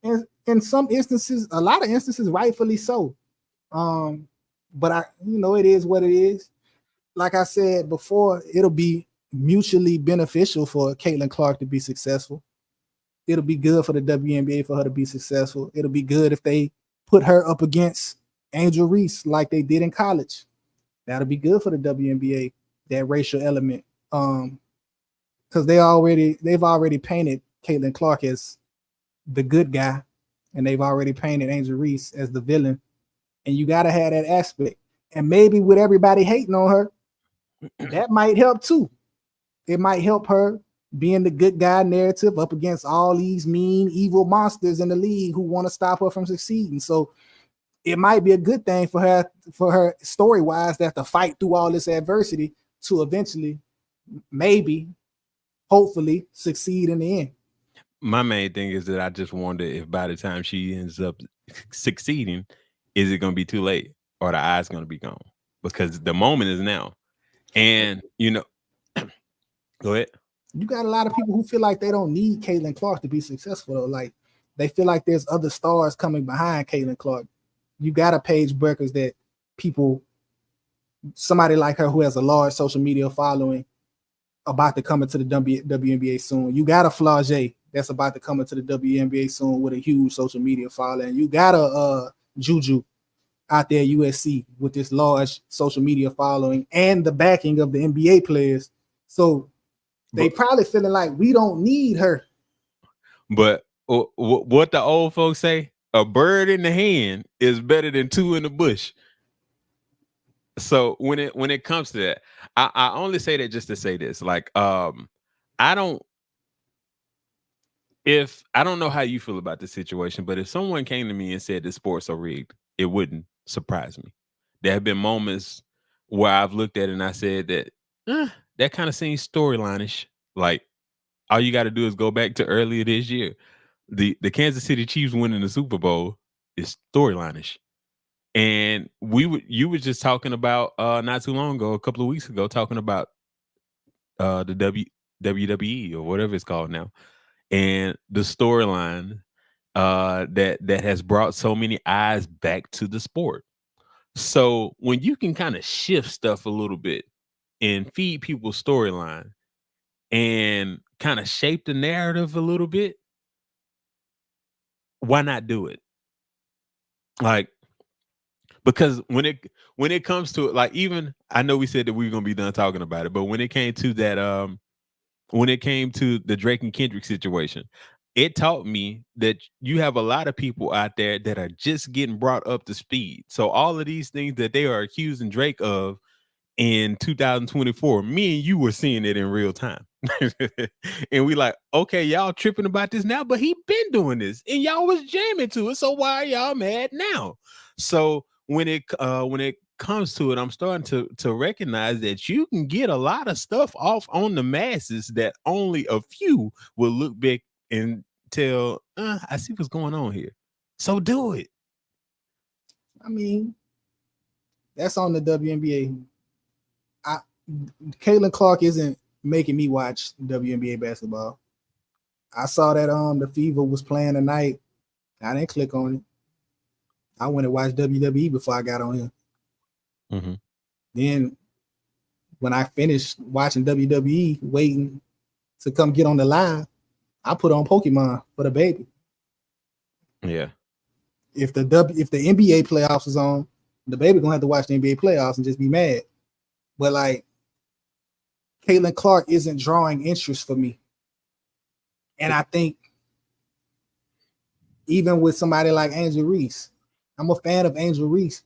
in some instances, a lot of instances, rightfully so. But it is what it is. Like I said before, it'll be mutually beneficial for Caitlin Clark to be successful. It'll be good for the WNBA for her to be successful. It'll be good if they put her up against Angel Reese like they did in college. That'll be good for the WNBA, that racial element. Because they've already painted Caitlin Clark as the good guy, and they've already painted Angel Reese as the villain. And you gotta have that aspect. And maybe with everybody hating on her, that might help too. It might help her being the good guy narrative up against all these mean, evil monsters in the league who want to stop her from succeeding. So it might be a good thing for her story-wise, that to fight through all this adversity to eventually, maybe, hopefully, succeed in the end. My main thing is that I just wonder if by the time she ends up succeeding, is it going to be too late, or the eye's going to be gone? Because the moment is now. And, go ahead. You got a lot of people who feel like they don't need Caitlin Clark to be successful, though. Like, they feel like there's other stars coming behind Caitlin Clark. You got a Paige Bueckers that somebody like her who has a large social media following, about to come into the WNBA soon. You got a Flau'jae that's about to come into the WNBA soon with a huge social media following. You got a Juju out there at USC with this large social media following and the backing of the NBA players. So they probably feeling like we don't need her. But what the old folks say, a bird in the hand is better than two in the bush. So when it comes to that, I only say that just to say this. Like, I don't know how you feel about the situation, but if someone came to me and said the sports are rigged, it wouldn't surprise me. There have been moments where I've looked at it and I said that kind of seems storyline-ish. Like, all you got to do is go back to earlier this year. the Kansas City Chiefs winning the Super Bowl is storyline-ish. And you were just talking about not too long ago, a couple of weeks ago, talking about the WWE or whatever it's called now, and the storyline that has brought so many eyes back to the sport. So when you can kind of shift stuff a little bit and feed people storyline and kind of shape the narrative a little bit, why not do it? Like, because when it comes to it, like, even I know we said that we were gonna be done talking about it, but when it came to that, when it came to the Drake and Kendrick situation, it taught me that you have a lot of people out there that are just getting brought up to speed. So all of these things that they are accusing Drake of in 2024, me and you were seeing it in real time. And we like, okay, y'all tripping about this now, but he been doing this and y'all was jamming to it. So why are y'all mad now? So when it comes to it, I'm starting to recognize that you can get a lot of stuff off on the masses that only a few will look back and tell, I see what's going on here. So do it. I mean, that's on the WNBA. Caitlin Clark isn't making me watch WNBA basketball. I saw that the Fever was playing tonight. I didn't click on it. I went and watched WWE before I got on here. Mm-hmm. Then when I finished watching WWE, waiting to come get on the live, I put on Pokemon for the baby. Yeah. If the NBA playoffs is on, the baby gonna have to watch the NBA playoffs and just be mad. But like, Caitlin Clark isn't drawing interest for me. And I think even with somebody like Angel Reese, I'm a fan of Angel Reese,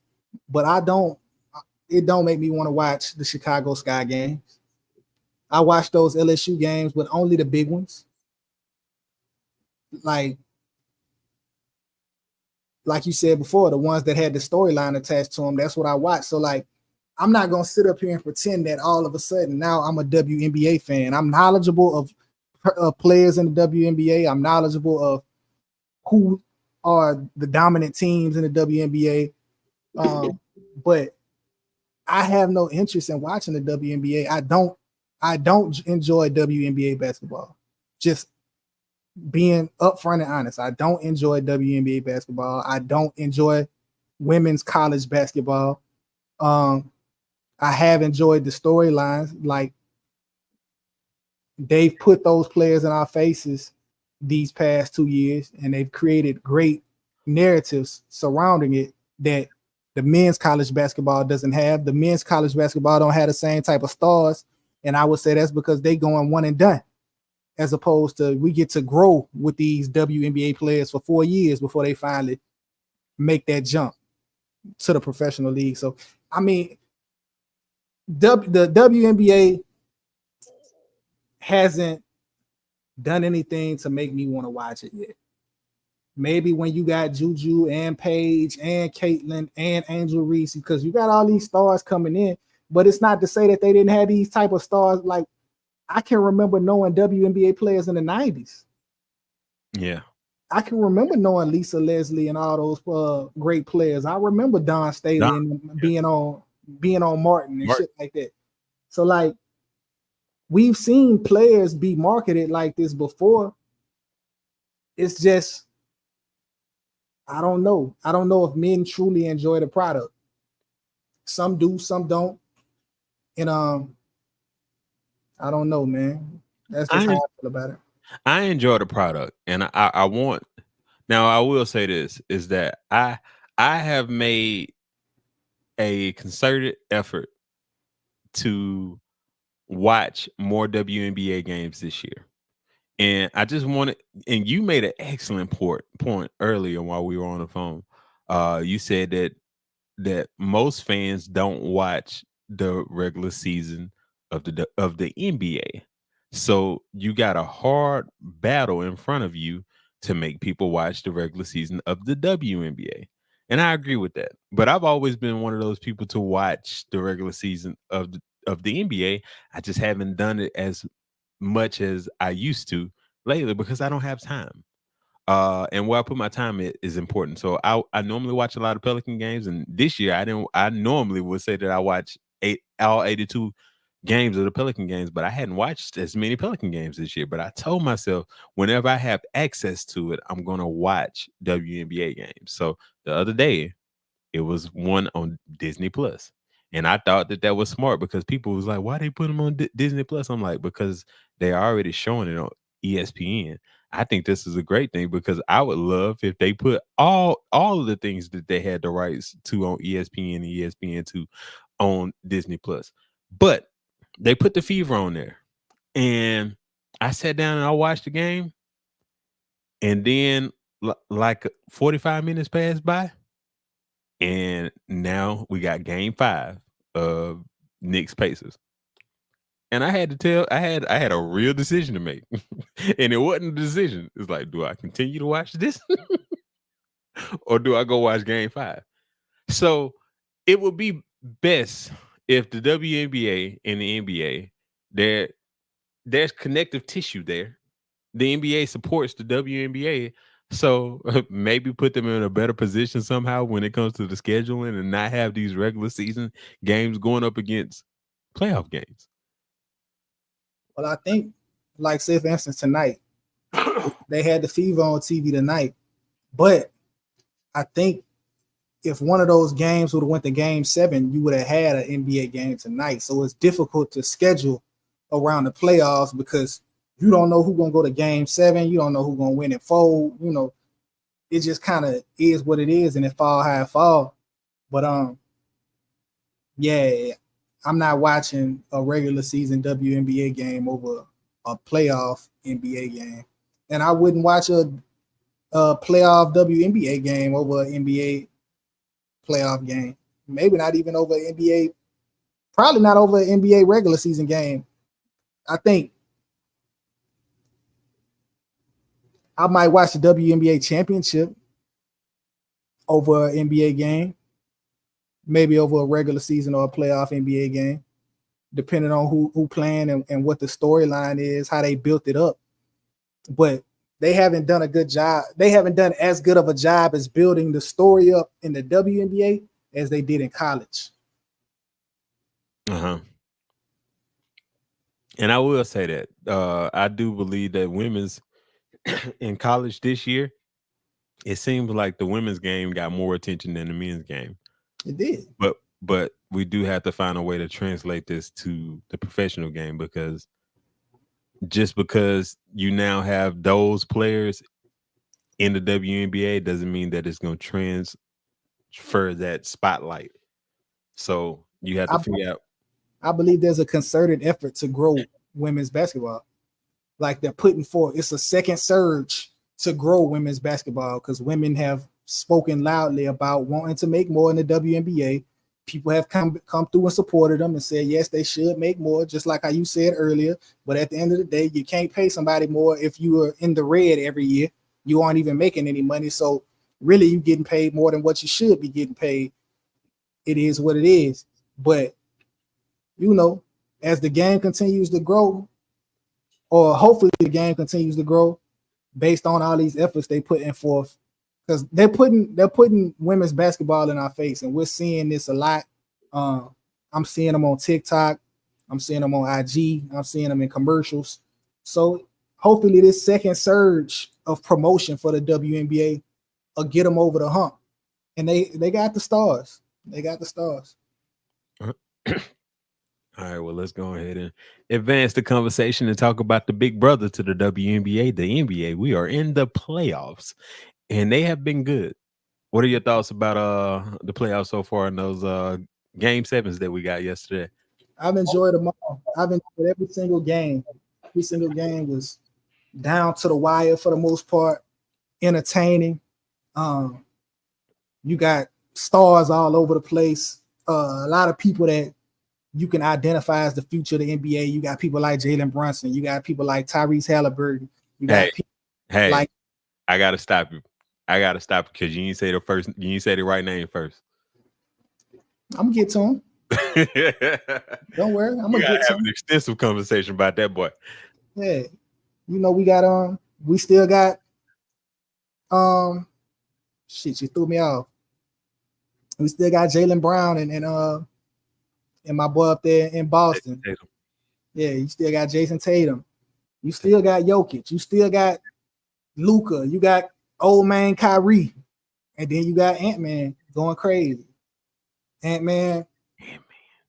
but it don't make me want to watch the Chicago Sky games. I watch those LSU games, but only the big ones. Like you said before, the ones that had the storyline attached to them, that's what I watch. So like, I'm not going to sit up here and pretend that all of a sudden now I'm a WNBA fan. I'm knowledgeable of players in the WNBA. I'm knowledgeable of who are the dominant teams in the WNBA. But I have no interest in watching the WNBA. I don't enjoy WNBA basketball. Just being upfront and honest. I don't enjoy WNBA basketball. I don't enjoy women's college basketball. I have enjoyed the storylines. Like, they've put those players in our faces these past 2 years, and they've created great narratives surrounding it that the men's college basketball doesn't have. The men's college basketball don't have the same type of stars, and I would say that's because they going one and done, as opposed to we get to grow with these WNBA players for 4 years before they finally make that jump to the professional league. So, I mean, the WNBA hasn't done anything to make me want to watch it yet. Maybe when you got Juju and Paige and Caitlin and Angel Reese, because you got all these stars coming in, but it's not to say that they didn't have these type of stars. Like, I can remember knowing WNBA players in the 90s. Yeah. I can remember knowing Lisa Leslie and all those great players. I remember Don Staley and being on Martin and shit like that. So like, we've seen players be marketed like this before. It's just, I don't know. I don't know if men truly enjoy the product. Some do, some don't. And I don't know, man. That's just how I feel about it. I enjoy the product, and I want. Now, I will say this is that I have made a concerted effort to watch more WNBA games this year. And I just wanted, and you made an excellent point earlier while we were on the phone. You said that most fans don't watch the regular season of the NBA. So you got a hard battle in front of you to make people watch the regular season of the WNBA. And I agree with that. But I've always been one of those people to watch the regular season of the NBA. I just haven't done it as much as I used to lately because I don't have time. And where I put my time is important. So I normally watch a lot of Pelican games, and this year I normally would say that I watch all 82 games of the Pelican games, but I hadn't watched as many Pelican games this year. But I told myself whenever I have access to it, I'm gonna watch WNBA games. So the other day, it was one on Disney Plus, and I thought that was smart because people was like, "Why they put them on Disney Plus?" I'm like, because they're already showing it on ESPN. I think this is a great thing because I would love if they put all of the things that they had the rights to on ESPN and ESPN2 on Disney Plus. But they put the Fever on there, and I sat down and I watched the game, and then like 45 minutes passed by, and now we got Game 5 of Knicks Pacers. And I had to tell, I had a real decision to make, and it wasn't a decision. It's like, do I continue to watch this, or do I go watch Game 5? So it would be best if the WNBA and the NBA there's connective tissue there. The NBA supports the WNBA, so maybe put them in a better position somehow when it comes to the scheduling and not have these regular season games going up against playoff games. Well, I think, like, say, for instance, tonight, they had the Fever on TV tonight, but I think if one of those games would have went to Game 7, you would have had an NBA game tonight. So it's difficult to schedule around the playoffs because you don't know who's going to go to Game 7. You don't know who's going to win and fold. You know, it just kind of is what it is, and it fall how it fall. But yeah, I'm not watching a regular season WNBA game over a playoff NBA game, and I wouldn't watch a playoff WNBA game over an NBA playoff game. Maybe not even over NBA. Probably not over an NBA regular season game. I think I might watch the WNBA championship over an NBA game, maybe over a regular season or a playoff NBA game, depending on who playing and what the storyline is, how they built it up. But they haven't done a good job. They haven't done as good of a job as building the story up in the WNBA as they did in college. And I will say that I do believe that women's in college this year, it seems like the women's game got more attention than the men's game. It did. But we do have to find a way to translate this to the professional game, because just because you now have those players in the WNBA doesn't mean that it's going to transfer that spotlight. So you have to figure out. I believe there's a concerted effort to grow women's basketball. Like they're putting forth, it's a second surge to grow women's basketball because women have spoken loudly about wanting to make more in the WNBA. People have come through and supported them and said, yes, they should make more, just like how you said earlier. But at the end of the day, you can't pay somebody more if you are in the red every year. You aren't even making any money. So really, you're getting paid more than what you should be getting paid. It is what it is. But, you know, as the game continues to grow, or hopefully the game continues to grow based on all these efforts they put in forth, because they're putting women's basketball in our face, and we're seeing this a lot. I'm seeing them on TikTok, I'm seeing them on IG, I'm seeing them in commercials. So hopefully this second surge of promotion for the WNBA will get them over the hump. And they got the stars. They got the stars. All right, well, let's go ahead and advance the conversation and talk about the big brother to the WNBA, the NBA. We are in the playoffs, and they have been good. What are your thoughts about the playoffs so far in those game 7s that we got yesterday? I've enjoyed them all. I've enjoyed every single game. Every single game was down to the wire for the most part, entertaining. You got stars all over the place. A lot of people that you can identify as the future of the NBA. You got people like Jalen Brunson. You got people like Tyrese Halliburton. You got people like. I gotta stop you. Because you didn't say the first. You didn't say the right name first. I'm gonna get to him. Don't worry, I'm gonna get to him. An extensive conversation about that boy. Yeah, you know we got we still got Shit, you threw me off. We still got Jaylen Brown and my boy up there in Boston. Yeah, you still got Jason Tatum. You still got Jokic. You still got Luka. You got old man Kyrie. And then you got Ant-Man going crazy. Ant-Man.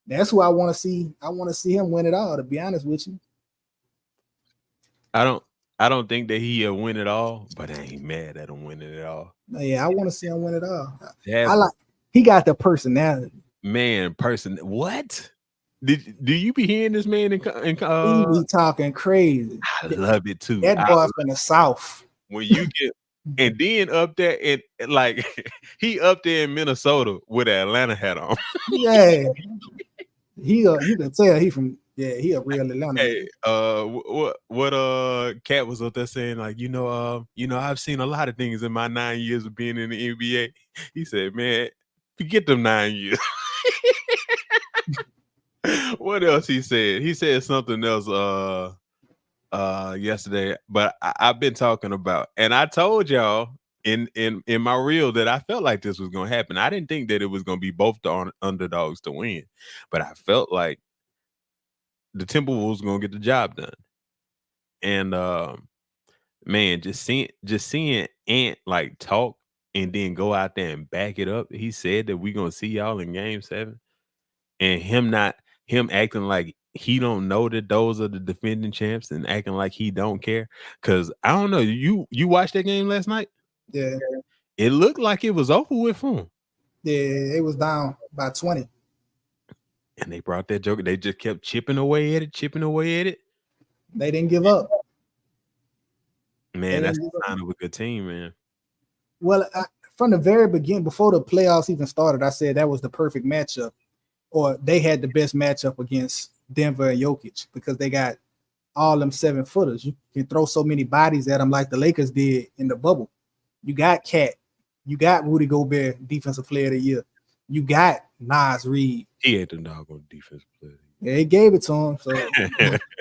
That's who I want to see. I want to see him win it all, to be honest with you. I don't think that he'll win it all, but I ain't mad at him winning it all. Yeah, I want to see him win it all. Yeah, he got the personality. Man, what? Do you be hearing this man He be talking crazy. I love it too. That boy from the South. When you get and then up there and like he up there in Minnesota with an Atlanta hat on. Yeah. You can tell he a real Atlanta. Hey, what Cat was up there saying, like, I've seen a lot of things in my 9 years of being in the NBA. He said, man, forget them 9 years. What else he said? He said something else yesterday, but I've been talking about, and I told y'all in my reel that I felt like this was gonna happen. I didn't think that it was gonna be both the underdogs to win, but I felt like the Timberwolves gonna get the job done. And man, just seeing Ant like talk and then go out there and back it up. He said that we're gonna see y'all in Game 7, and him acting like he don't know that those are the defending champs and acting like he don't care. Cause I don't know, you watched that game last night? Yeah. It looked like it was over with for him. Yeah, it was down by 20. And they brought that joker. They just kept chipping away at it. They didn't give up. Man, that's the sign of a good team, man. Well, from the very beginning, before the playoffs even started, I said that was the perfect matchup, or they had the best matchup against Denver and Jokic, because they got all them 7-footers. You can throw so many bodies at them like the Lakers did in the bubble. You got Cat. You got Rudy Gobert, Defensive Player of the Year. You got Nas Reed. He ain't the doggone defensive player. Yeah, they gave it to him. So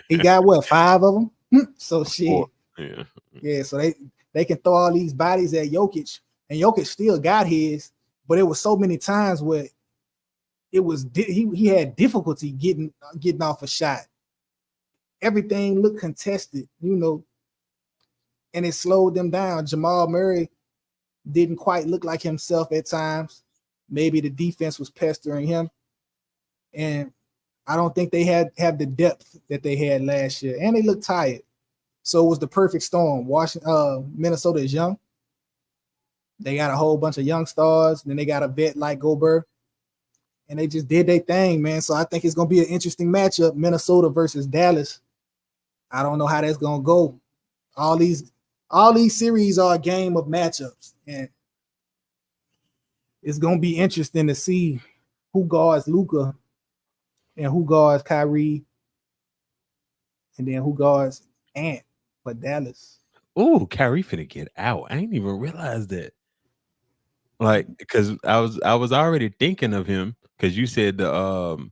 he got what, 5 of them? So shit. Yeah, so they can throw all these bodies at Jokic, and Jokic still got his, but it was so many times where it was he had difficulty getting off a shot. Everything looked contested, and it slowed them down. Jamal Murray didn't quite look like himself at times. Maybe the defense was pestering him, and I don't think they have the depth that they had last year, and they looked tired. So it was the perfect storm. Minnesota is young. They got a whole bunch of young stars. Then they got a vet like Gobert, and they just did their thing, man. So I think it's gonna be an interesting matchup, Minnesota versus Dallas. I don't know how that's gonna go. All these series are a game of matchups, and it's gonna be interesting to see who guards Luka and who guards Kyrie, and then who guards Ant for Dallas. Oh, Kyrie finna get out. I didn't even realize that. Like, because I was already thinking of him, because you said Gobert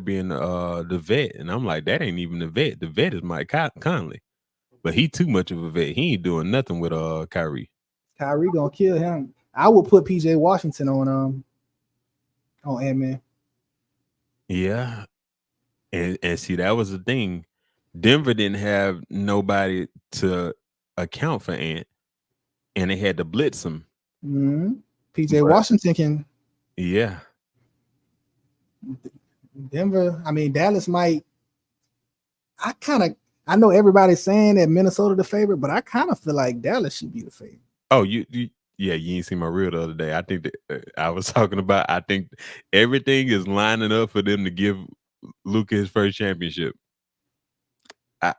being the vet, and I'm like, that ain't even the vet. The vet is Mike Conley, but he too much of a vet. He ain't doing nothing with Kyrie. Kyrie gonna kill him. I would put PJ Washington on Ant-Man. Yeah, and see, that was the thing. Denver didn't have nobody to account for Ant, and they had to blitz him. Mm-hmm. PJ Washington can. Yeah. Dallas might. I know everybody's saying that Minnesota the favorite, but I kind of feel like Dallas should be the favorite. Oh, you ain't seen my reel the other day. I think that I was talking about. I think everything is lining up for them to give Luka his first championship.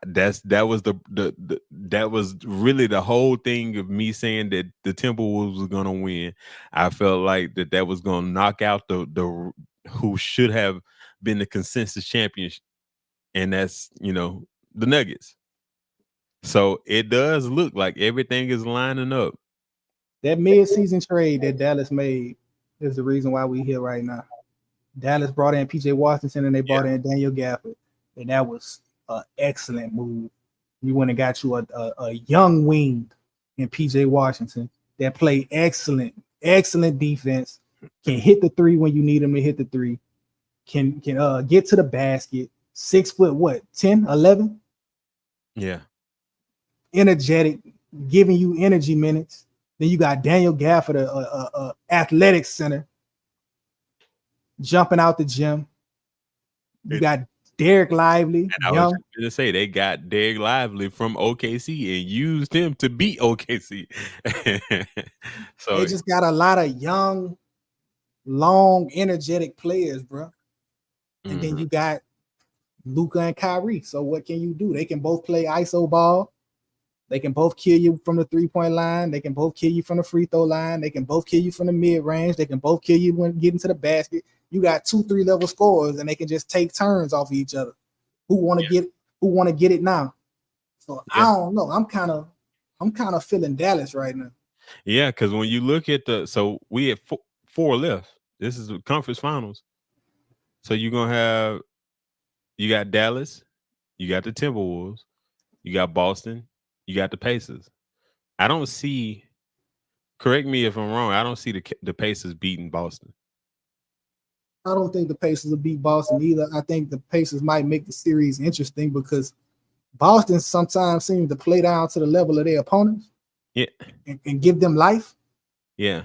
That was really the whole thing of me saying that the Timberwolves was gonna win. I felt like that was gonna knock out the who should have been the consensus champion, and that's the Nuggets. So it does look like everything is lining up. That mid-season trade that Dallas made is the reason why we here right now. Dallas brought in PJ Washington and they brought in Daniel Gafford, and that was an excellent move. You went and got you a young wing and PJ Washington that play excellent defense, can hit the three when you need them to hit the three, can get to the basket, 6 foot, what, 10, 11? Yeah. Energetic, giving you energy minutes. Then you got Daniel Gafford, a athletic center, jumping out the gym. You got Derek Lively, and I was young. just gonna say they got Derek Lively from OKC and used him to beat OKC. So They just got a lot of young, long, energetic players, bro. And then you got Luka and Kyrie. So what can you do? They can both play ISO ball. They can both kill you from the 3-point line. They can both kill you from the free throw line. They can both kill you from the mid range. They can both kill you when getting to the basket. You got 2-3 level scorers, and they can just take turns off of each other. Who want to get it now? So I don't know. I'm kind of feeling Dallas right now. yeah, because when you look at we have four left. This is the conference finals. So you got Dallas, you got the Timberwolves, you got Boston, you got the Pacers. I don't see. Correct me if I'm wrong. I don't see the Pacers beating Boston. I don't think the Pacers will beat Boston either. I think the Pacers might make the series interesting because Boston sometimes seems to play down to the level of their opponents. Yeah. And give them life. Yeah.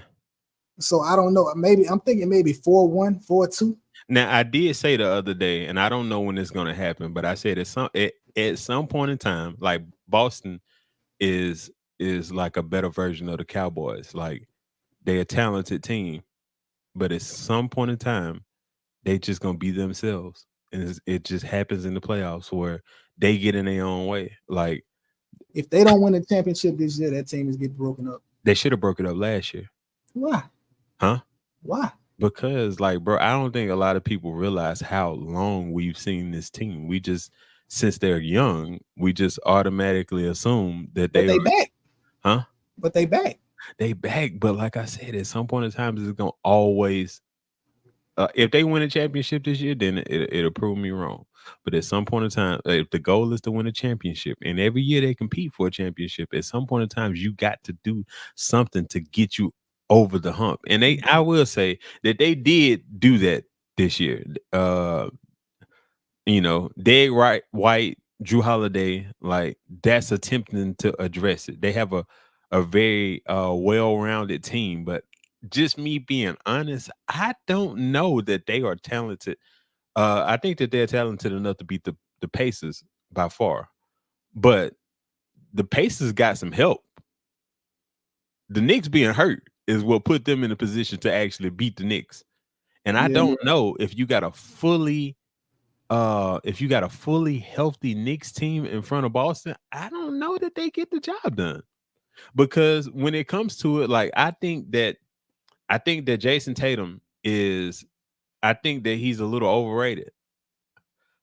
So I don't know. I'm thinking maybe 4-1, 4-2. Now I did say the other day, and I don't know when it's going to happen, but I said at some point in time, like Boston is like a better version of the Cowboys. Like they're a talented team, but at some point in time, they just gonna be themselves, and it just happens in the playoffs where they get in their own way. Like if they don't win a championship this year, that team is get broken up. They should have broke it up last year. Why? Huh? Why? Because, like, bro, I don't think a lot of people realize how long we've seen this team. We just, since they're young, we just automatically assume that they back. Huh? But they back. They back. But like I said, at some point in time, it's gonna always. If they win a championship this year, then it'll prove me wrong. But at some point in time, if the goal is to win a championship, and every year they compete for a championship, at some point in time, you got to do something to get you over the hump. And I will say that they did do that this year. Derek White, Drew Holiday, like that's attempting to address it. They have a very well-rounded team, but just me being honest, I don't know that they are talented. I think that they're talented enough to beat the Pacers by far, but the Pacers got some help. The Knicks being hurt is what put them in a position to actually beat the Knicks. And I don't know if you got a fully healthy Knicks team in front of Boston, I don't know that they get the job done. Because when it comes to it, like I think that Jason Tatum he's a little overrated.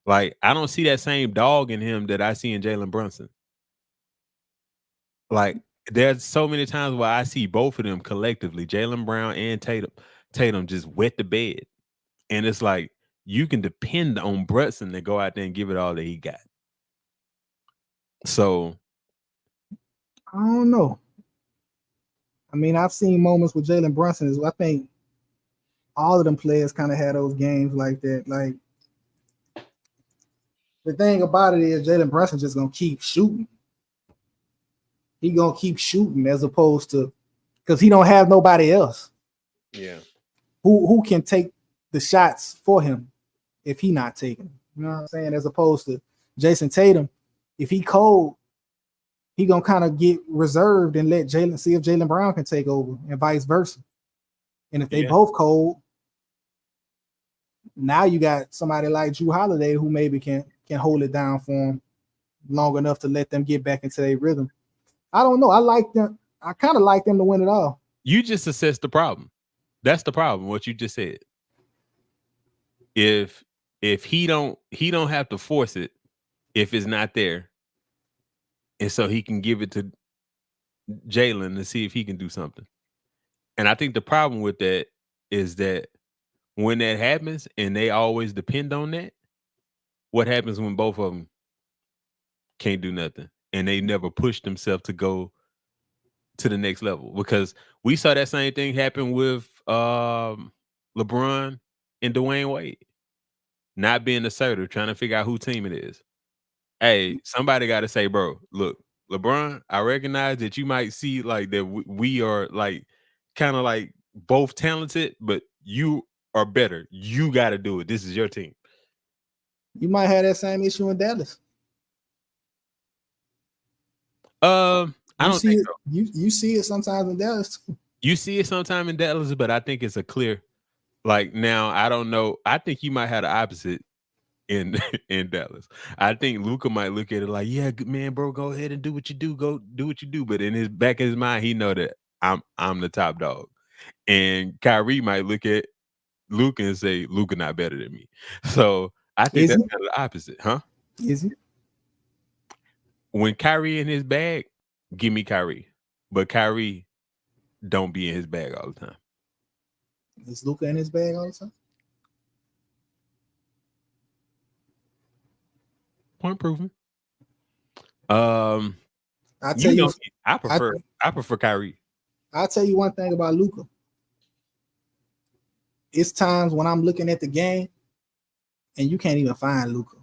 Like I don't see that same dog in him that I see in Jalen Brunson. Like there's so many times where I see both of them collectively, Jaylen Brown and Tatum just wet the bed. And it's like you can depend on Brunson to go out there and give it all that he got. So I don't know. I mean, I've seen moments with Jalen Brunson. I think all of them players kind of had those games like that. Like the thing about it is Jalen Brunson just gonna keep shooting. He gonna keep shooting as opposed to because he don't have nobody else. Yeah. Who can take the shots for him if he not taking? You know what I'm saying? As opposed to Jason Tatum, if he cold, he gonna kind of get reserved and let see if Jaylen Brown can take over and vice versa. And if they both cold, now you got somebody like Drew Holiday who maybe can hold it down for him long enough to let them get back into their rhythm. I don't know. I like them. I kind of like them to win it all. You just assessed the problem. That's the problem. What you just said. If he don't have to force it if it's not there, and so he can give it to Jalen to see if he can do something. And I think the problem with that is that when that happens and they always depend on that, what happens when both of them can't do nothing and they never push themselves to go to the next level, because we saw that same thing happen with LeBron and Dwayne Wade, not being assertive, trying to figure out who team it is. Hey, somebody got to say, bro, look, LeBron, I recognize that you might see like that we are like kind of like both talented, but you are better. You got to do it. This is your team. You might have that same issue in Dallas. I don't think so. You see it sometimes in Dallas too. You see it sometime in Dallas, but I think it's a clear. Like now, I don't know. I think you might have the opposite in in Dallas. I think Luka might look at it like, yeah, man, bro, go ahead and do what you do. Go do what you do. But in his back of his mind, he know that I'm the top dog. And Kyrie might look at Luka and say, Luka not better than me. So I think that's kind of the opposite, huh? Is he? When Kyrie in his bag, give me Kyrie. But Kyrie don't be in his bag all the time. Is Luka in his bag all the time? Point proven. I tell you, I prefer Kyrie. I'll tell you one thing about Luka. It's times when I'm looking at the game and you can't even find Luka.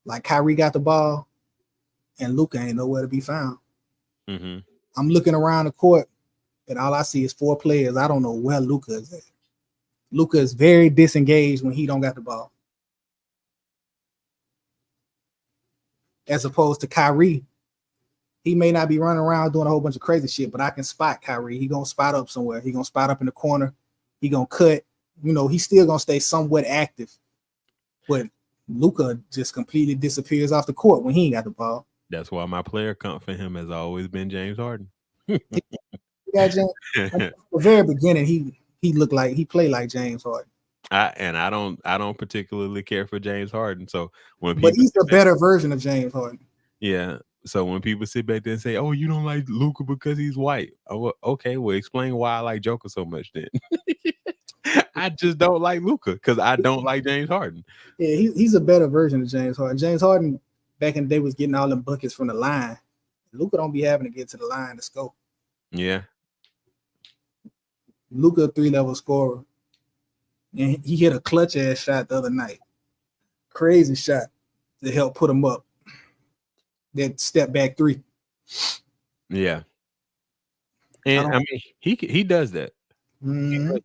Like Kyrie got the ball and Luka ain't nowhere to be found. Mm-hmm. I'm looking around the court and all I see is 4 players. I don't know where Luka is at. Luka is very disengaged when he don't got the ball. As opposed to Kyrie, he may not be running around doing a whole bunch of crazy shit, but I can spot Kyrie. He gonna spot up somewhere. He gonna spot up in the corner. He gonna cut. You know, he's still gonna stay somewhat active. But Luka just completely disappears off the court when he ain't got the ball. That's why my player comp for him has always been James Harden. From the very beginning, he looked like he played like James Harden. I don't particularly care for James Harden. So but he's a better version of James Harden. Yeah. So when people sit back there and say, "Oh, you don't like Luka because he's white," okay, well, explain why I like Joker so much then. I just don't like Luka because I don't like James Harden. Yeah, he's a better version of James Harden. James Harden back in the day was getting all them buckets from the line. Luka don't be having to get to the line to score. Yeah. Luka, 3-level scorer. And he hit a clutch ass shot the other night. Crazy shot to help put him up. That step back 3. Yeah. And I mean, he does that. Mm-hmm.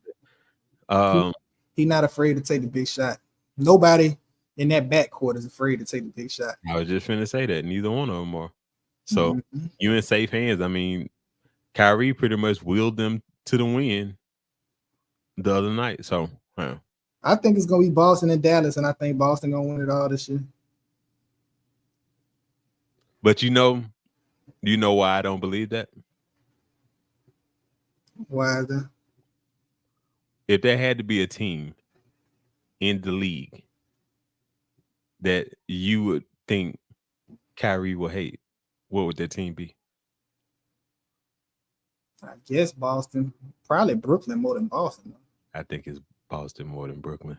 He's not afraid to take the big shot. Nobody in that backcourt is afraid to take the big shot. I was just finna say that. Neither one of them are. So you in safe hands. I mean, Kyrie pretty much willed them to the win the other night. So I think it's gonna be Boston and Dallas, and I think Boston gonna win it all this year. But you know why I don't believe that? Why is that? If there had to be a team in the league that you would think Kyrie will hate, what would that team be? I guess Boston. Probably Brooklyn more than Boston. I think it's Boston more than Brooklyn.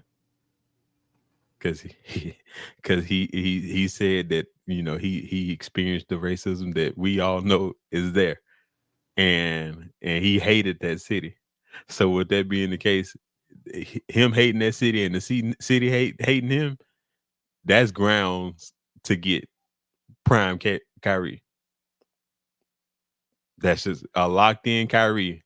Because he said that, you know, he experienced the racism that we all know is there, and he hated that city. So with that being the case, him hating that city and the city hating him, that's grounds to get prime Kyrie. That's just a locked in Kyrie.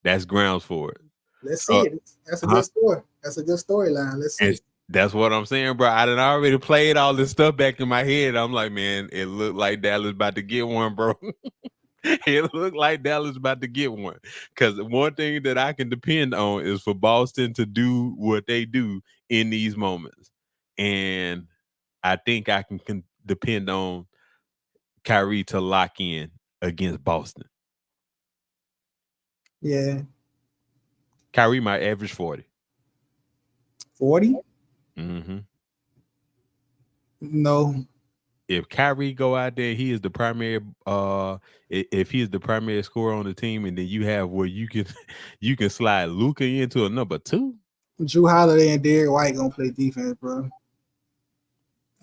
That's grounds for it. Let's see it. That's a good story. That's a good storyline. Let's see. That's what I'm saying, bro. I done already played all this stuff back in my head. I'm like, man, it looked like Dallas about to get one, bro. It looked like Dallas about to get one. Because one thing that I can depend on is for Boston to do what they do in these moments. And I think I can depend on Kyrie to lock in against Boston. Yeah. Kyrie might average 40. 40? Mm-hmm. No. If Kyrie go out there, he is the primary. If he is the primary scorer on the team, and then you have where you can slide Luka into a number 2. Drew Holiday and Derrick White gonna play defense, bro.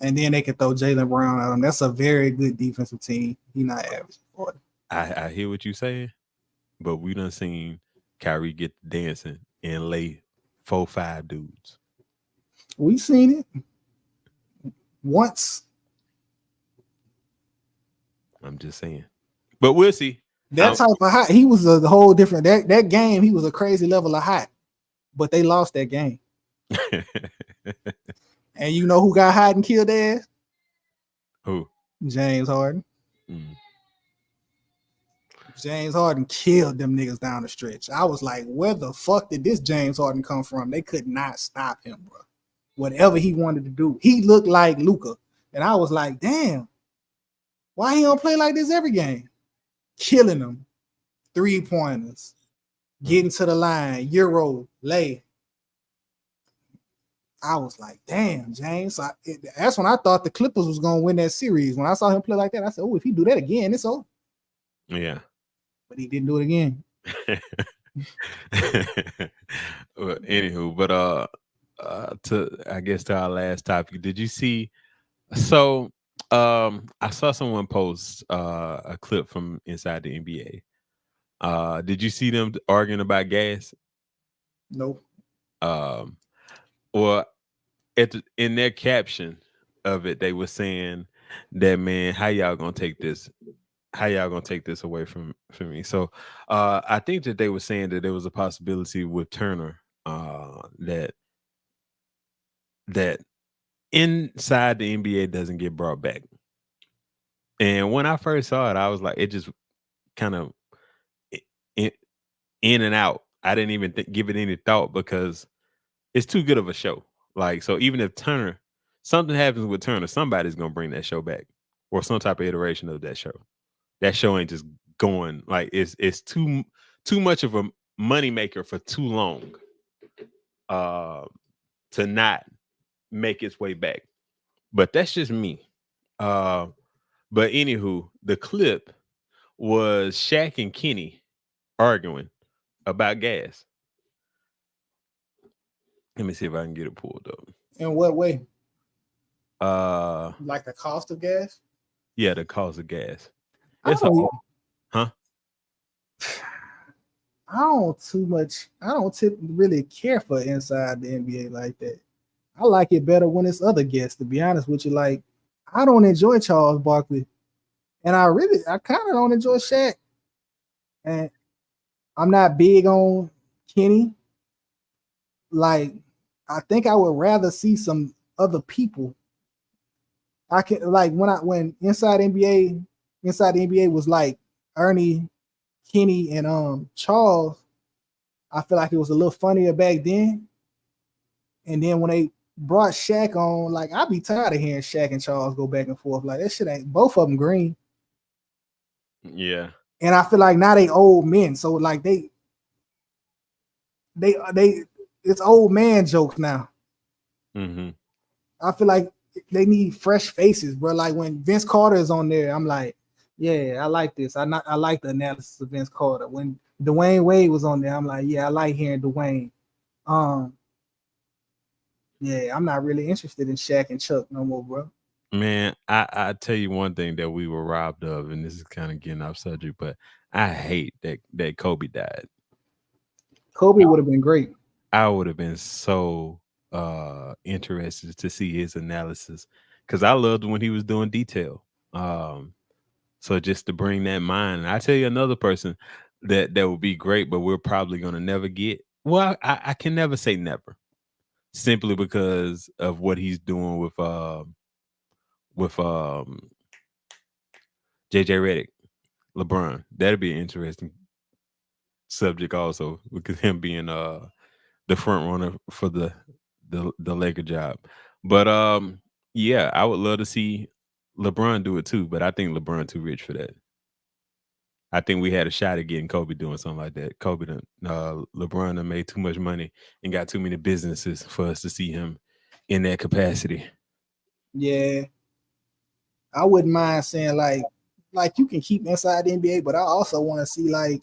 And then they can throw Jaylen Brown at him. That's a very good defensive team. He not averaging 40. I hear what you saying, but we done seen Kyrie get dancing and lay 4-5 dudes. We seen it once. I'm just saying, but we'll see. That type of hot, he was a whole different. That game, he was a crazy level of hot, but they lost that game. And you know who got hot and killed their ass? Who? James Harden. James Harden killed them niggas down the stretch. I was like, where the fuck did this James Harden come from? They could not stop him, bro. Whatever he wanted to do, he looked like Luka, and I was like, damn, why he don't play like this every game? Killing them, 3-pointers, getting to the line, Euro, lay. I was like, damn, James. That's when I thought the Clippers was going to win that series. When I saw him play like that, I said, oh, if he do that again, it's over. Yeah. But he didn't do it again. Well, anywho, but to our last topic, did you see? So I saw someone post a clip from inside the NBA. Did you see them arguing about gas? Nope. Or in their caption of it, they were saying that, man, how y'all gonna take this? How y'all gonna take this away from me? So I think that they were saying that there was a possibility with Turner that inside the NBA doesn't get brought back. And when I first saw it, I was like, it just kind of in and out. I didn't even give it any thought because it's too good of a show. Like, so even if something happens with Turner, somebody's gonna bring that show back or some type of iteration of that show. That show ain't just going, like, it's too much of a moneymaker for too long to not make its way back. But that's just me. But anywho, the clip was Shaq and Kenny arguing about gas. Let me see if I can get it pulled up. In what way? Like the cost of gas? Yeah, the cost of gas. I don't really care for inside the NBA like that. I like it better when it's other guests, to be honest with you. Like, I don't enjoy Charles Barkley, and I kind of don't enjoy Shaq, and I'm not big on Kenny. Like, I think I would rather see some other people. I can, like, when inside the NBA was like Ernie, Kenny, and Charles, I feel like it was a little funnier back then. And then when they brought Shaq on, like, I'd be tired of hearing Shaq and Charles go back and forth. Like, that shit ain't, both of them green. Yeah. And I feel like now they old men. So like they it's old man jokes now. Mm-hmm. I feel like they need fresh faces, bro. Like when Vince Carter is on there, I'm like, yeah, I like this. I like the analysis of Vince Carter. When Dwayne Wade was on there, I'm like, yeah, I like hearing Dwayne. Yeah, I'm not really interested in Shaq and Chuck no more, bro. Man, I tell you one thing that we were robbed of, and this is kind of getting off subject, but I hate that Kobe died. Kobe would have been great. I would have been so interested to see his analysis because I loved when he was doing detail. So just to bring that mind, and I tell you another person that would be great, but we're probably gonna never get. Well, I can never say never, simply because of what he's doing with JJ Redick, LeBron. That'd be an interesting subject also, because him being the front runner for the Laker job. But yeah, I would love to see LeBron do it too, but I think LeBron too rich for that. I think we had a shot at getting Kobe doing something like that. LeBron done made too much money and got too many businesses for us to see him in that capacity. Yeah. I wouldn't mind saying like you can keep inside the NBA, but I also want to see like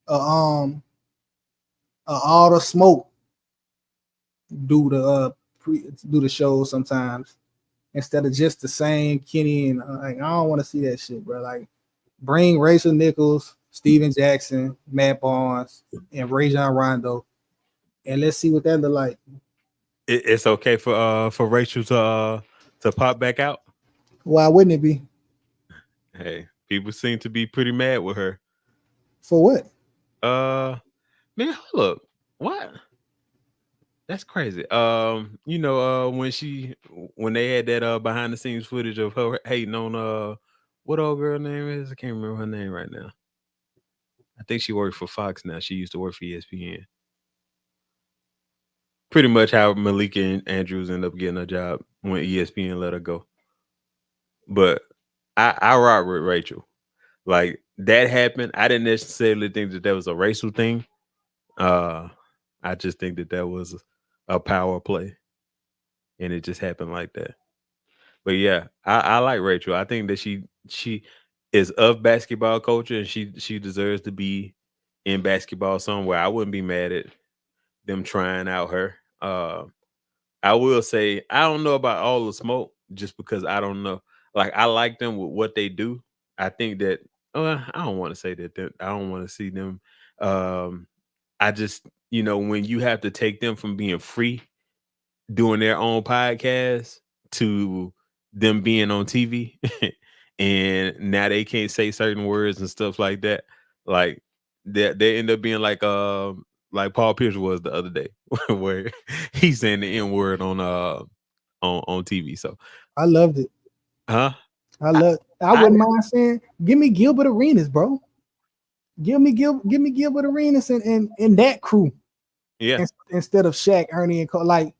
all the smoke do the show sometimes instead of just the same Kenny and like, I don't want to see that shit, bro. Like Bring Rachel Nichols, Steven Jackson, Matt Barnes, and Rajon Rondo, and let's see what that look like. It's okay for Rachel to pop back out. Why wouldn't it be? Hey, people seem to be pretty mad with her. For what? Man, hold up. What? That's crazy. When they had that behind the scenes footage of her hating on what old girl name is? I can't remember her name right now. I think she worked for Fox now. She used to work for ESPN. Pretty much how Malika and Andrews ended up getting a job when ESPN let her go. But I rock with Rachel. Like that happened. I didn't necessarily think that was a racial thing. I just think that was a power play, and it just happened like that. But yeah, I like Rachel. I think that she is of basketball culture, and she deserves to be in basketball somewhere. I wouldn't be mad at them trying out her. I will say I don't know about all the smoke just because I don't know. Like I like them with what they do. I think that I don't want to say that I don't want to see them. I just when you have to take them from being free doing their own podcast to them being on TV and now they can't say certain words and stuff like that. Like they end up being like Paul Pierce was the other day where he's saying the N word on TV. So I loved it. huh? I wouldn't mind saying, give me Gilbert Arenas, bro. Give me Gilbert Arenas and that crew. Yeah. Instead of Shaq, Ernie, and Cole. Like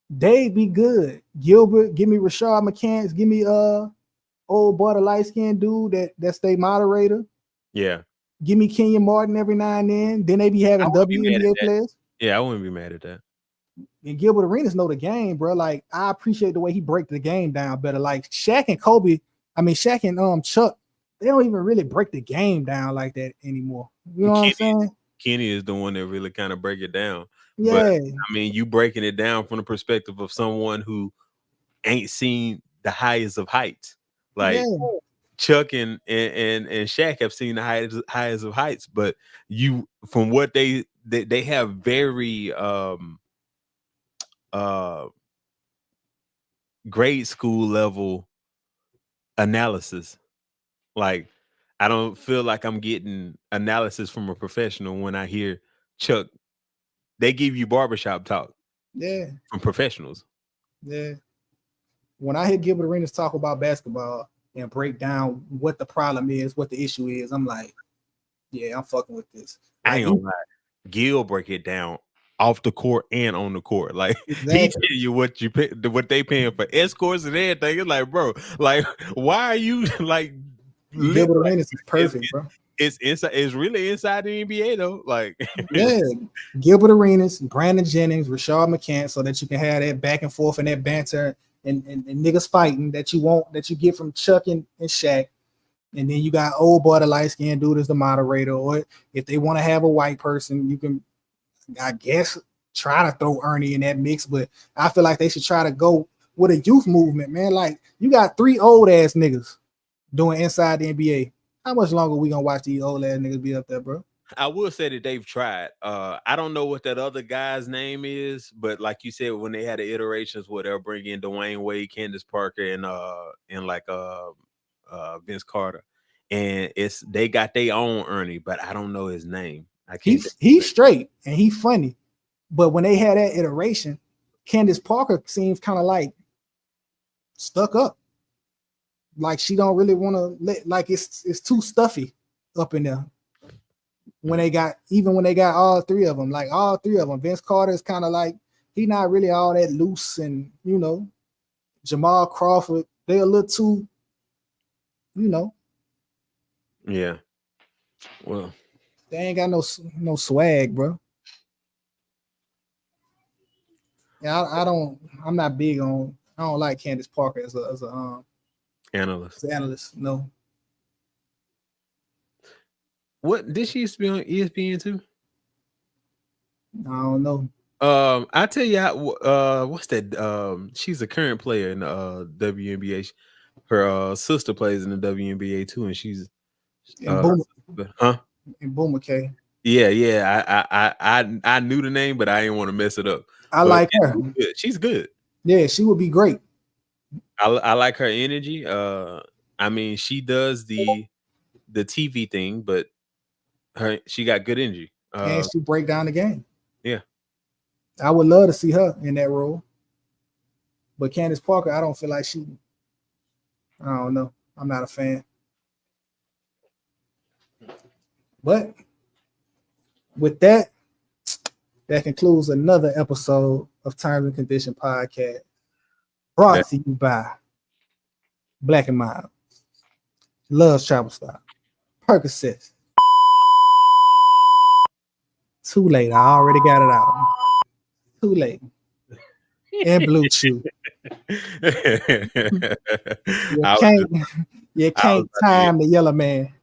they'd be good. Gilbert, give me Rashard McCants, give me old boy, the light skinned dude that stay moderator. Yeah. Give me Kenyon Martin every now and then. Then they be having WNBA players. Yeah, I wouldn't be mad at that. And Gilbert Arenas know the game, bro. Like I appreciate the way he break the game down better. Like Shaq and Shaq and Chuck, they don't even really break the game down like that anymore. You know what I'm saying? Kenny is the one that really kind of break it down. Yeah. But I mean, you breaking it down from the perspective of someone who ain't seen the highest of heights. Like Chuck and Shaq have seen the highest of heights, but you from what they have very grade school level analysis. Like I don't feel like I'm getting analysis from a professional when I hear Chuck. They give you barbershop talk. Yeah. From professionals. Yeah. When I hear Gilbert Arenas talk about basketball and break down what the problem is, what the issue is, I'm like, yeah, I'm fucking with this. Like, I ain't gonna lie. Gil break it down off the court and on the court. Like he tell you what they paying for escorts and everything. It's like, bro, like why are you like Gilbert Arenas is perfect, bro. It's inside. It's really inside the NBA though. Like yeah, Gilbert Arenas, Brandon Jennings, Rashard McCants, so that you can have that back and forth and that banter and niggas fighting that you get from Chuck and Shaq. And then you got old boy, the light skinned dude as the moderator, or if they want to have a white person, you can, I guess, try to throw Ernie in that mix. But I feel like they should try to go with a youth movement, man. Like you got 3 old ass niggas doing inside the NBA. How much longer we gonna watch these old ass niggas be up there, bro? I will say that they've tried. I don't know what that other guy's name is, but like you said, when they had the iterations where they'll bring in Dwayne Wade, Candace Parker, and like Vince Carter, and they got their own Ernie, but I don't know his name. He's straight and he's funny, but when they had that iteration, Candace Parker seems kind of like stuck up. Like she don't really want to let, like it's too stuffy up in there. When they got all 3 of them, like all 3 of them, Vince Carter is kind of like he not really all that loose, and Jamal Crawford, they a little too, Yeah. Well, they ain't got no swag, bro. Yeah, I'm not big on. I don't like Candace Parker as a analyst. No. What did she used to be on ESPN too? I don't know. I tell you, what's that? She's a current player in the WNBA. Her sister plays in the WNBA too, and she's And Boomer, Huh? and Boomer K. Yeah. I knew the name, but I didn't want to mess it up. I But like her. she's good. Yeah, she would be great. I like her energy. I mean, she does the TV thing, but she got good energy. And she break down the game. Yeah. I would love to see her in that role. But Candace Parker, I don't feel like she. I don't know. I'm not a fan. But with that, that concludes another episode of Terms and Condition Podcast. Brought to you by Black and Mild, Love's Travel Stop, Percocet. Too late. I already got it out. Too late. And Blue Chew. You can't time the yellow man.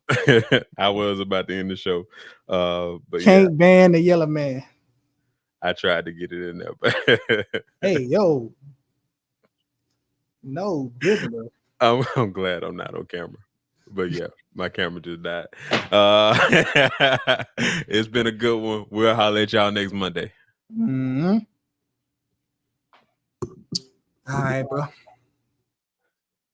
I was about to end the show. But can't ban the yellow man. I tried to get it in there, but hey, yo. No, diddler. I'm glad I'm not on camera. But yeah, my camera just died. It's been a good one. We'll holler at y'all next Monday. Mm-hmm. All right, bro.